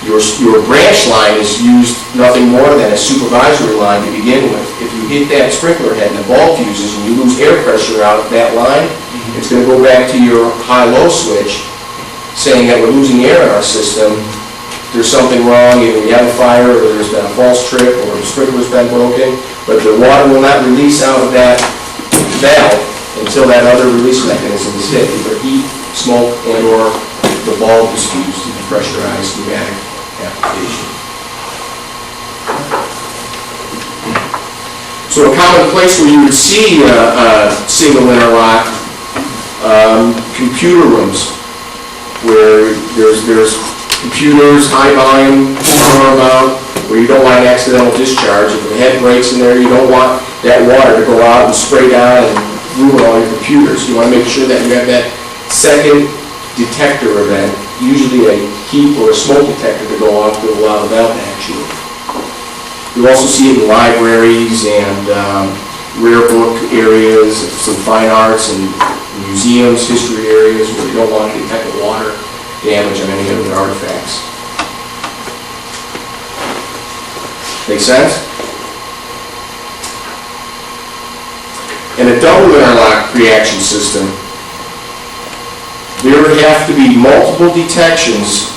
Your branch line is used nothing more than a supervisory line to begin with. If you hit that sprinkler head and the bulb fuses and you lose air pressure out of that line, it's going to go back to your high-low switch saying that we're losing air in our system. There's something wrong, either we have a fire or there's been a false trip or the sprinkler's been broken, but the water will not release out of that valve until that other release mechanism is hit, either heat, smoke, and or the bulb is fused in the pressurized pneumatic application. So a common place where you would see a single interlock, computer rooms, where there's computers, high volume, power amount, where you don't want an accidental discharge. If the head breaks in there, you don't want that water to go out and spray down and ruin all your computers. You want to make sure that you have that second detector event, usually a heat or a smoke detector, to go off to allow the valve to actuate. You also see it in libraries and rare book areas, some fine arts and museums, history areas where you don't want to detect water damage on any of the artifacts. Make sense? In a double interlock preaction system, there would have to be multiple detections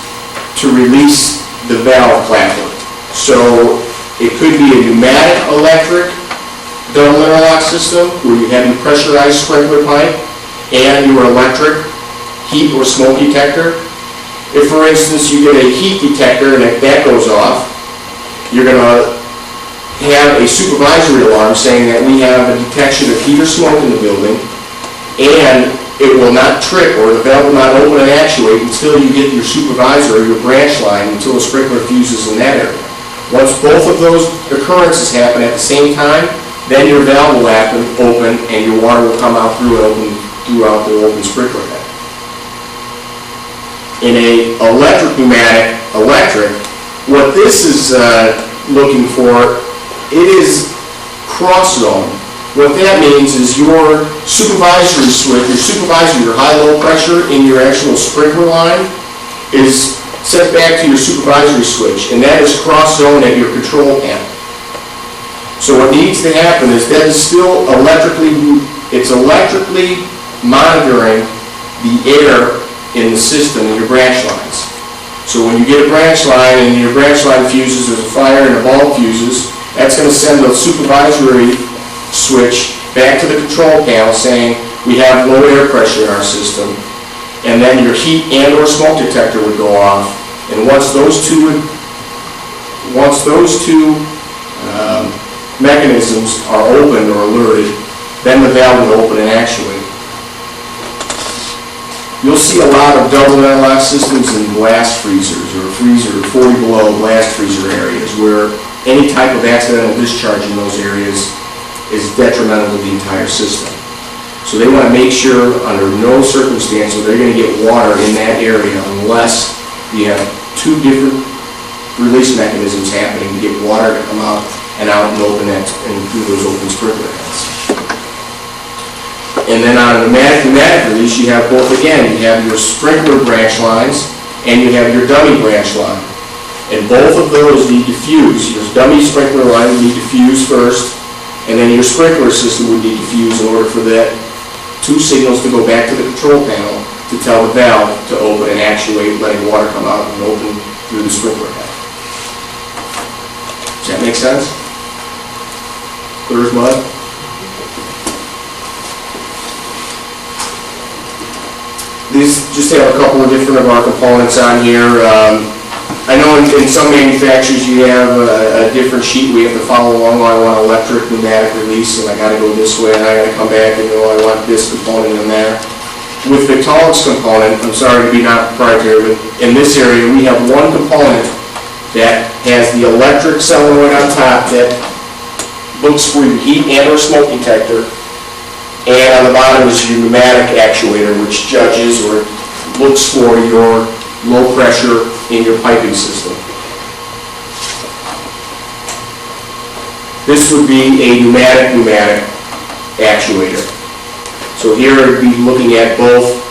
to release the valve clapper. So it could be a pneumatic electric double interlock system where you have your pressurized sprinkler pipe and your electric heat or smoke detector. If, for instance, you get a heat detector and that goes off, you're going to have a supervisory alarm saying that we have a detection of heat or smoke in the building, and it will not trip or the valve will not open and actuate until you get your supervisor or your branch line, until the sprinkler fuses in that area. Once both of those occurrences happen at the same time, then your valve will open and your water will come out throughout the open sprinkler head. In a electric, what this is looking for, it is cross-zone. What that means is your supervisory switch, your high-low pressure in your actual sprinkler line is set back to your supervisory switch, and that is cross-zone at your control panel. So what needs to happen is that is still electrically monitoring the air in the system in your branch lines. So when you get a branch line and your branch line fuses, there's a fire and a bulb fuses, that's going to send the supervisory switch back to the control panel saying we have low air pressure in our system, and then your heat and or smoke detector would go off, and once those two mechanisms are opened or alerted, then the valve would open and actuate. You'll see a lot of double interlock systems in blast freezers or 40 below blast freezer areas where any type of accidental discharge in those areas is detrimental to the entire system. So they want to make sure under no circumstance that they're going to get water in that area unless you have two different release mechanisms happening to get water to come out and open that and through those open sprinkler heads. And then on a pneumatic release, you have both again. You have your sprinkler branch lines and you have your dummy branch line. And both of those need to fuse. Your dummy sprinkler line would need to fuse first, and then your sprinkler system would need to fuse in order for that two signals to go back to the control panel to tell the valve to open and actuate, letting water come out and open through the sprinkler head. Does that make sense? Clear as mud? These just have a couple of different of our components on here. I know in some manufacturers you have a different sheet we have to follow along. I want electric, pneumatic release, and I got to go this way, and I got to come back and I want this component in there. With Victolic's component, I'm sorry to be not proprietary, but in this area we have one component that has the electric solenoid on top that looks for your heat and or smoke detector, and on the bottom is your pneumatic actuator, which judges or looks for your low pressure in your piping system. This would be a pneumatic actuator. So here I'd be looking at both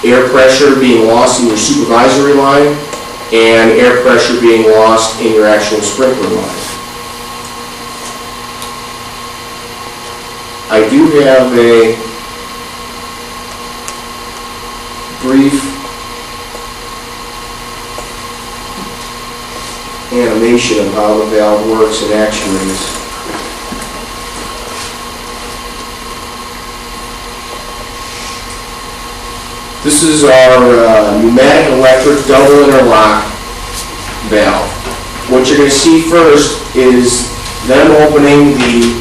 air pressure being lost in your supervisory line and air pressure being lost in your actual sprinkler line. I do have a brief animation of how the valve works and actuates. This is our pneumatic electric double interlock valve. What you're going to see first is them opening the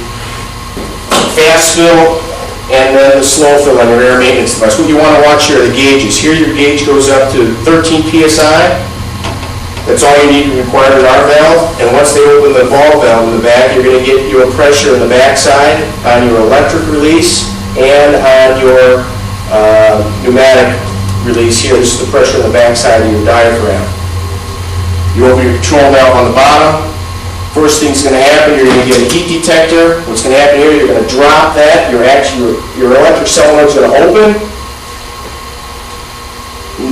fast fill and then the slow fill on your air maintenance device. What you want to watch here are the gauges. Here your gauge goes up to 13 psi. That's all you need to require in our valve. And once they open the ball valve in the back, you're going to get your pressure in the backside on your electric release and on your pneumatic release here. This is the pressure in the backside of your diaphragm. You open your control valve on the bottom. First thing's going to happen, you're going to get a heat detector. What's going to happen here, you're going to drop that. Your electric solenoid's going to open,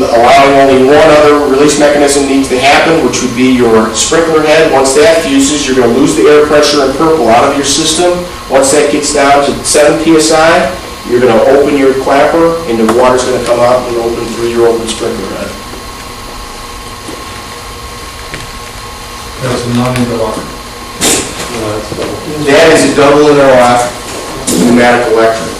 allowing only one other release mechanism needs to happen, which would be your sprinkler head. Once that fuses, you're going to lose the air pressure in purple out of your system. Once that gets down to 7 psi, you're going to open your clapper, and the water's going to come out and open through your open sprinkler head. That's a non-interlock. That is a double interlock pneumatic electric.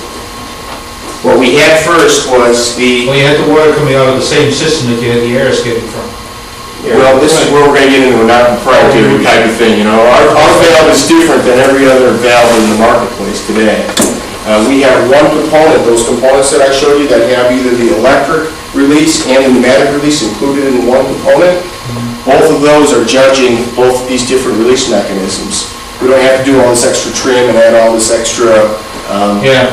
What we had first was Well, you had the water coming out of the same system that you had the air escaping from. well, this is where we're going to get into a non-proprietary type of thing. You know, our valve is different than every other valve in the marketplace today. We have one component, those components that I showed you that have either the electric release and the pneumatic release included in one component. Both of those are judging both of these different release mechanisms. We don't have to do all this extra trim and add all this extra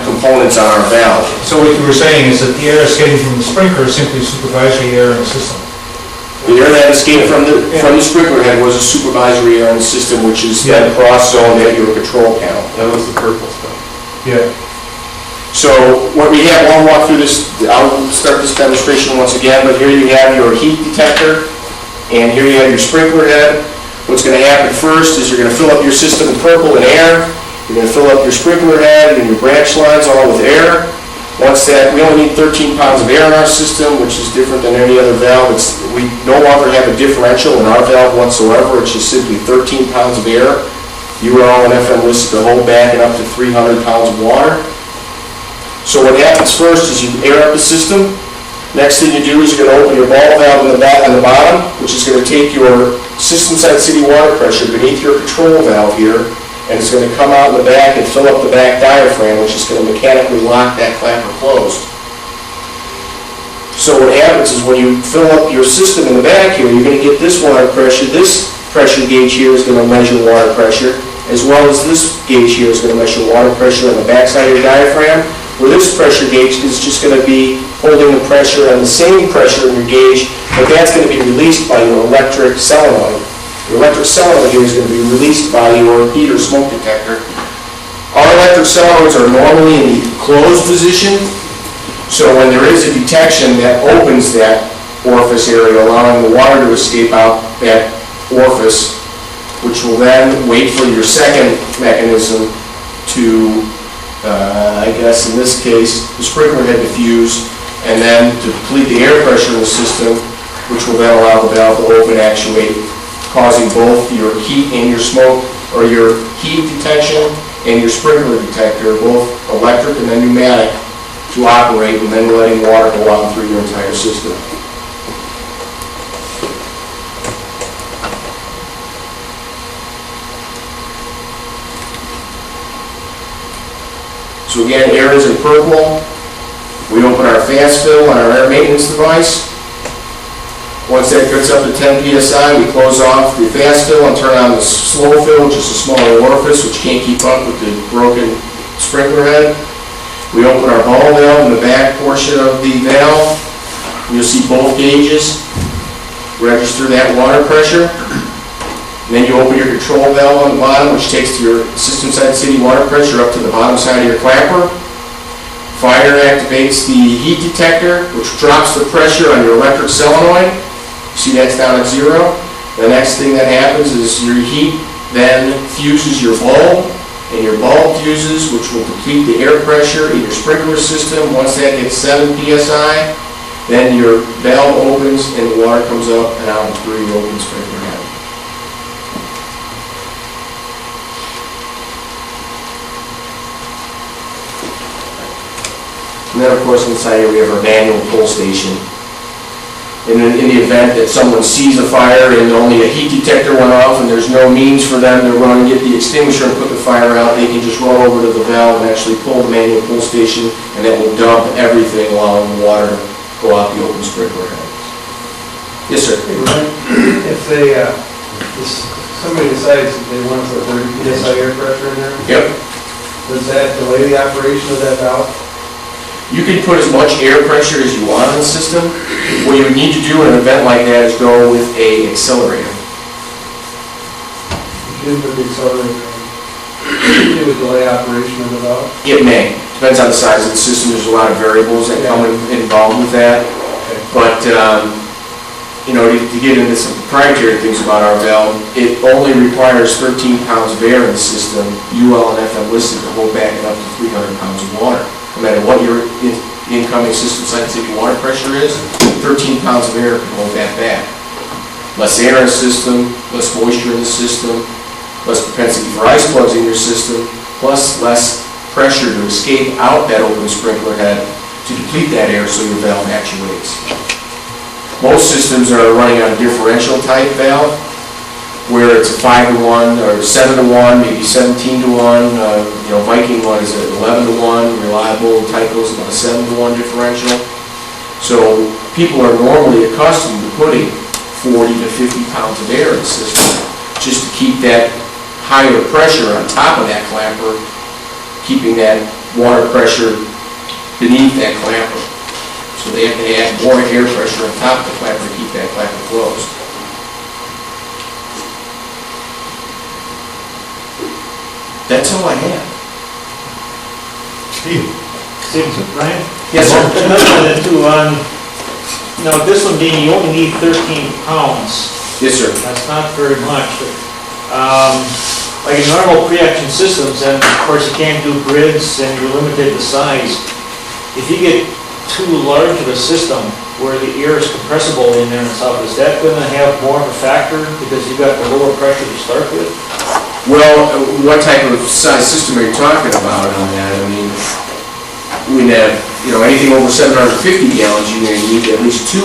components on our valve. So what you were saying is that the air escaping from the sprinkler is simply supervisory air in the system. The air that escaped from the sprinkler head was a supervisory air in the system, which is then cross-zoned at your control panel. That was the purple stuff. Yeah. So what we have, I'll walk through this, I'll start this demonstration once again, but here you have your heat detector, and here you have your sprinkler head. What's going to happen first is you're going to fill up your system with purple and air. You're going to fill up your sprinkler head and your branch lines all with air. Once that, we only need 13 pounds of air in our system, which is different than any other valve. We no longer have a differential in our valve whatsoever. It's just simply 13 pounds of air. URL and FM listed to hold back and up to 300 pounds of water. So what happens first is you air up the system. Next thing you do is you're going to open your ball valve in the back on the bottom, which is going to take your system side city water pressure beneath your control valve here and it's going to come out in the back and fill up the back diaphragm, which is going to mechanically lock that clapper closed. So what happens is when you fill up your system in the back here, you're going to get this water pressure. This pressure gauge here is going to measure water pressure, as well as this gauge here is going to measure water pressure on the backside of your diaphragm, where this pressure gauge is just going to be holding the pressure on the same pressure in your gauge, but that's going to be released by your electric solenoid. Your electric solenoid here is going to be released by your heat or smoke detector. Our electric solenoids are normally in the closed position, so when there is a detection, that opens that orifice area, allowing the water to escape out that orifice, which will then wait for your second mechanism to, I guess in this case, the sprinkler head to fuse, and then to deplete the air pressure in the system, which will then allow the valve to open, actuate, causing both your heat and your smoke, or your heat detection and your sprinkler detector, both electric and then pneumatic, to operate, and then letting water go out through your entire system. So again, air is in purple. We open our fast fill on our air maintenance device. Once that gets up to 10 psi, we close off the fast fill and turn on the slow fill, which is a smaller orifice, which can't keep up with the broken sprinkler head. We open our ball valve in the back portion of the valve. You'll see both gauges register that water pressure. And then you open your control valve on the bottom, which takes your system side city water pressure up to the bottom side of your clapper. Fire activates the heat detector, which drops the pressure on your electric solenoid. You see that's down at 0. The next thing that happens is your heat then fuses your bulb, and your bulb fuses, which will deplete the air pressure in your sprinkler system. Once that hits 7 psi, then your valve opens and the water comes up and out through your open sprinkler head. And then, of course, inside here we have our manual pull station. In the event that someone sees a fire and only a heat detector went off and there's no means for them to run and get the extinguisher and put the fire out, they can just roll over to the valve and actually pull the manual pull station, and that will dump everything, allowing the water to go out the open sprinkler head. Yes, sir. If they, somebody decides that they want to put 30 psi air pressure in there, Yep. does that delay the operation of that valve? You can put as much air pressure as you want in the system. What you would need to do in an event like that is go with an accelerator. You didn't put the accelerator in. It would delay operation of the valve? It may. Depends on the size of the system. There's a lot of variables that come involved with that. But, you know, to get into some proprietary things about our valve, it only requires 13 pounds of air in the system, UL and FM listed, to hold back up to 300 pounds of water. No matter what your incoming system side city water pressure is, 13 pounds of air can hold that back. Less air in the system, less moisture in the system, less propensity for ice plugs in your system, plus less pressure to escape out that open sprinkler head to deplete that air so your valve actuates. Most systems are running on a differential type valve, where it's a 5-to-1 or 7-to-1, maybe 17-to-1. You know, Viking one is at 11-to-1. Reliable Tyco is about a 7-to-1 differential. So people are normally accustomed to putting 40 to 50 pounds of air in the system just to keep that higher pressure on top of that clapper, keeping that water pressure beneath that clapper. So they have to add more air pressure on top of the clapper to keep that clapper closed. That's all I have. Steve, Brian? Yes, sir. Another one too, now this one being, you only need 13 pounds. Yes, sir. That's not very much. Like in normal pre-action systems, and of course you can't do grids and you're limited to size. If you get too large of a system where the air is compressible in there and stuff, is that going to have more of a factor because you've got the lower pressure to start with? Well, what type of size system are you talking about on that? I mean, we'd have, you know, anything over 750 gallons, you're going to need at least 2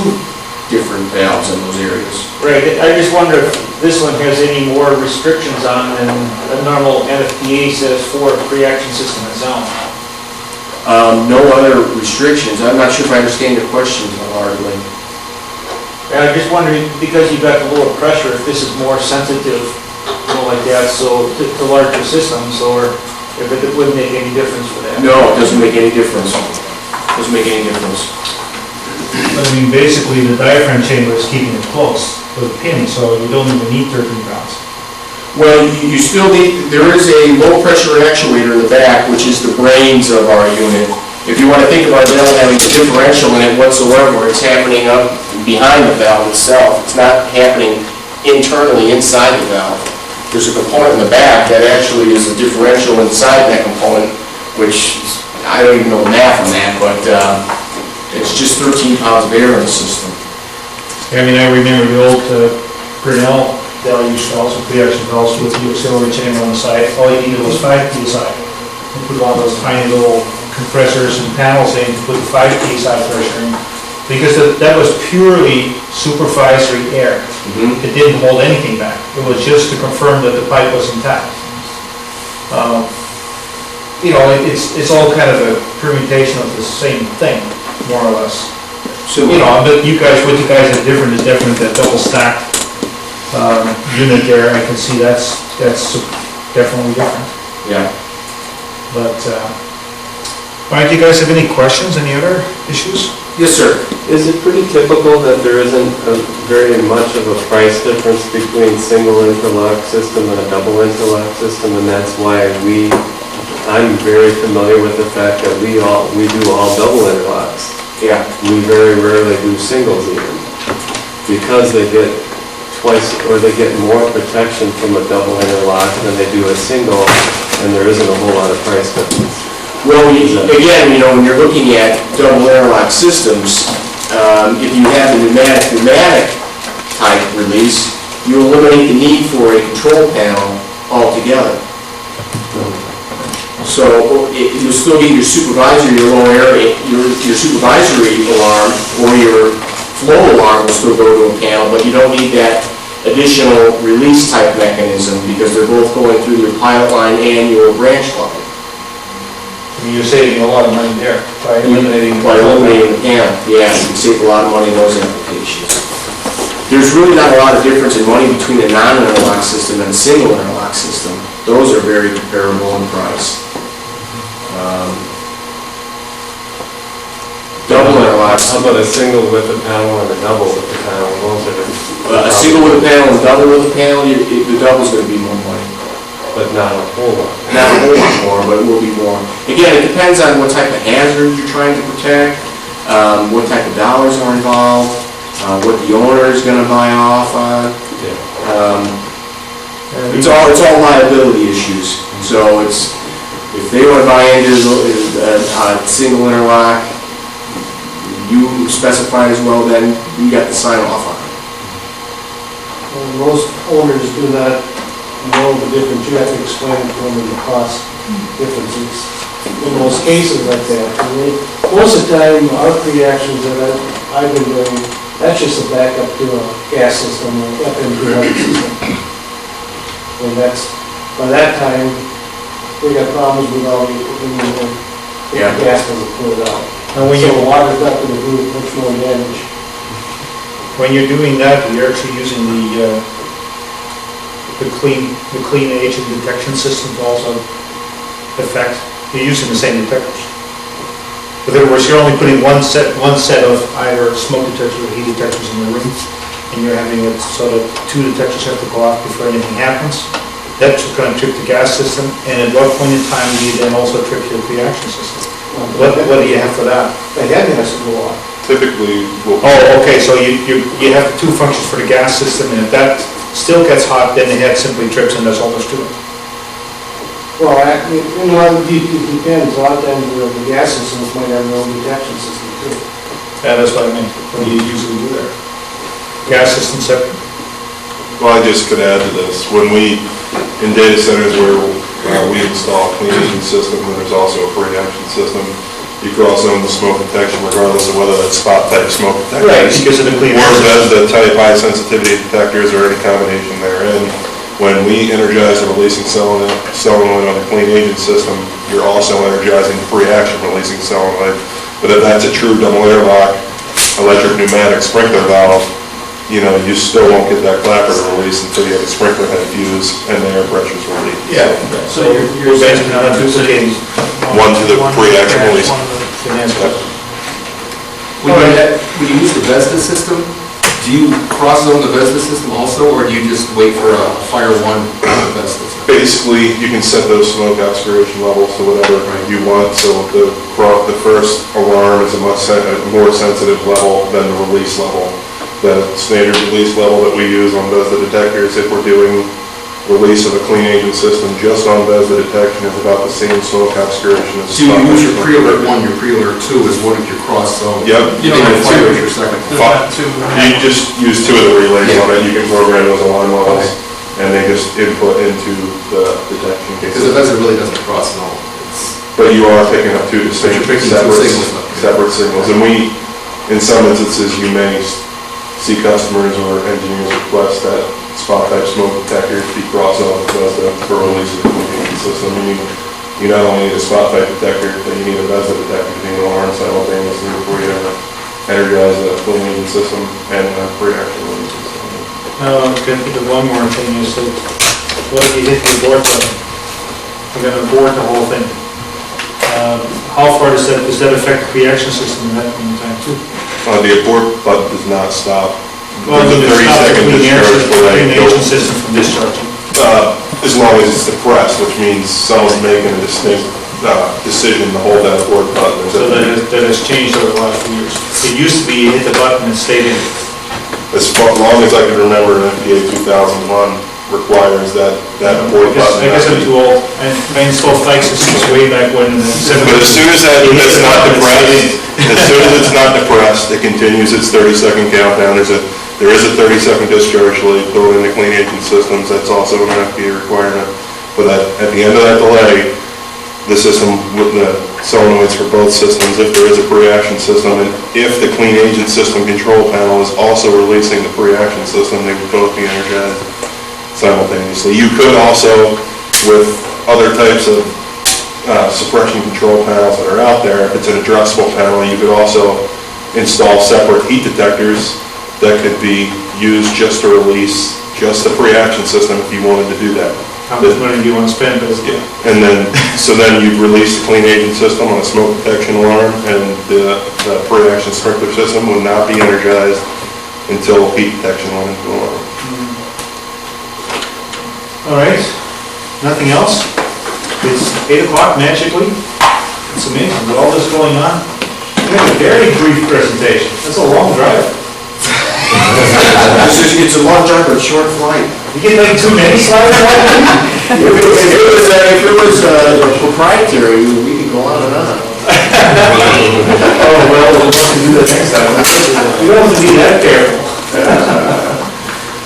different valves in those areas. Right. I just wonder if this one has any more restrictions on than a normal NFPA says for a pre-action system itself. No other restrictions. I'm not sure if I understand your question wholeheartedly. And I'm just wondering, because you've got the lower pressure, if this is more sensitive, like that, so to larger systems, or if it wouldn't make any difference for that? No, it doesn't make any difference. Doesn't make any difference. I mean, basically, the diaphragm chamber is keeping it close with a pin, so you don't even need 13 pounds. Well, you still need, there is a low-pressure actuator in the back, which is the brains of our unit. If you want to think of our valve having a differential in it whatsoever, it's happening up behind the valve itself. It's not happening internally inside the valve. There's a component in the back that actually is a differential inside that component, which I don't even know the math on that, but it's just 13 pounds of air in the system. I mean, I remember the old Grinnell valve used to also pre-action valves with the auxiliary chamber on the side. All you needed was 5 psi. You put one of those tiny little compressors and panels in to put the 5 psi pressure in, because that was purely supervisory air. It didn't hold anything back. It was just to confirm that the pipe was intact. You know, it's all kind of a permutation of the same thing, more or less. So, you know, but you guys, what you guys are different is definitely that double stacked unit there. I can see that's definitely different. Yeah. But, all right, do you guys have any questions, any other issues? Yes, sir. Is it pretty typical that there isn't very much of a price difference between single interlock system and a double interlock system, and that's why I'm very familiar with the fact that we do all double interlocks. Yeah. We very rarely do singles even, because they get twice, or they get more protection from a double interlock than they do a single, and there isn't a whole lot of price difference. Well, again, you know, when you're looking at double interlock systems, if you have the pneumatic type release, you eliminate the need for a control panel altogether. So you'll still get your supervisory, your low air, your supervisory alarm or your flow alarm will still go to a panel, but you don't need that additional release type mechanism because they're both going through your pilot line and your branch line. I mean, you're saving a lot of money there by eliminating... By eliminating the panel, yeah, you can save a lot of money in those applications. There's really not a lot of difference in money between a non-interlock system and a single interlock system. Those are very comparable in price. Double interlocks. How about a single with a panel and a double with a panel? Those are A single with a panel and double with a panel, the double's going to be more money. But not a whole lot. Not a whole lot more, but it will be more. Again, it depends on what type of hazard you're trying to protect, what type of dollars are involved, what the owner is going to buy off on. It's all liability issues. So if they want to buy into a single interlock, you specify as well, then you got the sign off on it. Well, most owners do not know the difference. You have to explain to them the cost differences in most cases like that. I mean, most of the time, our pre-actions that I've been doing, that's just a backup to a gas system, an FM200 system. And by that time, we got problems with all the gas doesn't put it out. And when so water's not going to do much more damage. When you're doing that, you're actually using the clean agent detection system to also affect. You're using the same detectors. In other words, you're only putting one set of either smoke detectors or heat detectors in the room, and you're having it so that 2 detectors have to go off before anything happens. That's going to trip the gas system, and at what point in time do you then also trip your pre-action system? What do you have for that? The head has to go off. Typically, Oh, okay, so you have 2 functions for the gas system, and if that still gets hot, then the head simply trips, and that's all there's to it. Well, it depends. A lot of times the gas systems might have their own detection system too. Yeah, that's what I meant. What do you usually do there? Gas system separate? well, I just could add to this. When in data centers where we install a clean agent system, and there's also a pre-action system, you could also own the smoke detection regardless of whether that's spot type smoke detector. Right, because of the clean. Or the type high sensitivity detectors or any combination therein. When we energize a releasing solenoid on the clean agent system, you're also energizing the pre-action releasing solenoid. But if that's a true double airlock electric pneumatic sprinkler valve, you know, you still won't get that clapper to release until you have the sprinkler head fused and the air pressure's relieved. Yeah, so you're basically not duplicating. One to the pre-action release. When you use the VESTA system, do you cross-zone the VESTA system also, or do you just wait for a Fire 1 on the VESTA system? Basically, you can set those smoke obscuration levels to whatever you want, so the first alarm is a much more sensitive level than the release level. The standard release level that we use on VESTA detectors, if we're doing release of a clean agent system just on VESTA detection, is about the same smoke obscuration as. So you use your pre-alert 1, your pre-alert 2 is one of your cross-zone. Yep. You don't have fire as your second. You just use two of the relays on it, you can program those alarm levels, and they just input into the detection. Because the VESTA really doesn't cross-zone. But you are picking up two distinct separate signals, and we, in some instances, you may see customers or engineers request that spot type smoke detectors be crossed off VESTA for release of the clean agent system. You not only need a spot type detector, but you need a VESTA detector to be an alarm simultaneously before you energize the clean agent system and the pre-action release system. I'm going to think of one more thing is that, what if you hit the abort button? We're going to abort the whole thing. How far does that affect the pre-action system at that point in time too? The abort button does not stop. Well, There's a 30-second discharge delay. Clean agent system from discharging. As long as it's depressed, which means someone's making a distinct decision to hold that abort button. So that has changed over the last few years. It used to be you hit the button and stayed in. As long as I can remember, NFPA 2001 requires that abort button. I guess I'm too old. I installed flight systems way back when in the 70s. But as soon as it's not depressed, it continues its 30-second countdown. There is a 30-second discharge delay built into clean agent systems. That's also an NFPA requirement. But at the end of that delay, the system with the solenoids for both systems, if there is a pre-action system, and if the clean agent system control panel is also releasing the pre-action system, they would both be energized simultaneously. You could also, with other types of suppression control panels that are out there, if it's an addressable panel, you could also install separate heat detectors that could be used just to release just the pre-action system if you wanted to do that. How much money do you want to spend? And then you'd release the clean agent system on a smoke detection alarm, and the pre-action sprinkler system would not be energized until heat detection went into the alarm. All right, nothing else? It's 8 o'clock magically. It's amazing with all this going on. We had a very brief presentation. That's a long drive. It's a long drive, but short flight. You get like too many slides? If it was proprietary, we could go on and on. Oh, well, we'll have to do that next time. We don't have to be that careful.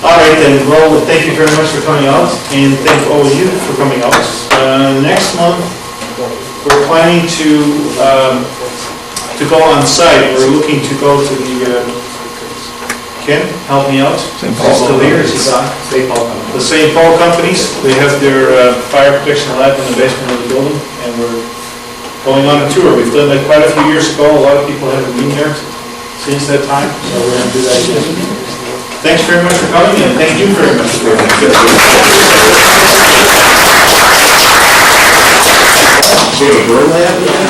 All right then, well, thank you very much for coming out, and thank all of you for coming out. Next month, we're planning to go on site. We're looking to go to the, Ken, help me out. St. Paul. Still here, is he gone? St. Paul Company. The St. Paul companies, they have their fire protection lab in the basement of the building, and we're going on a tour. We've done that quite a few years ago. A lot of people haven't been there since that time, so we're going to do that again. Thanks very much for coming, and thank you very much for coming. So, burn lab?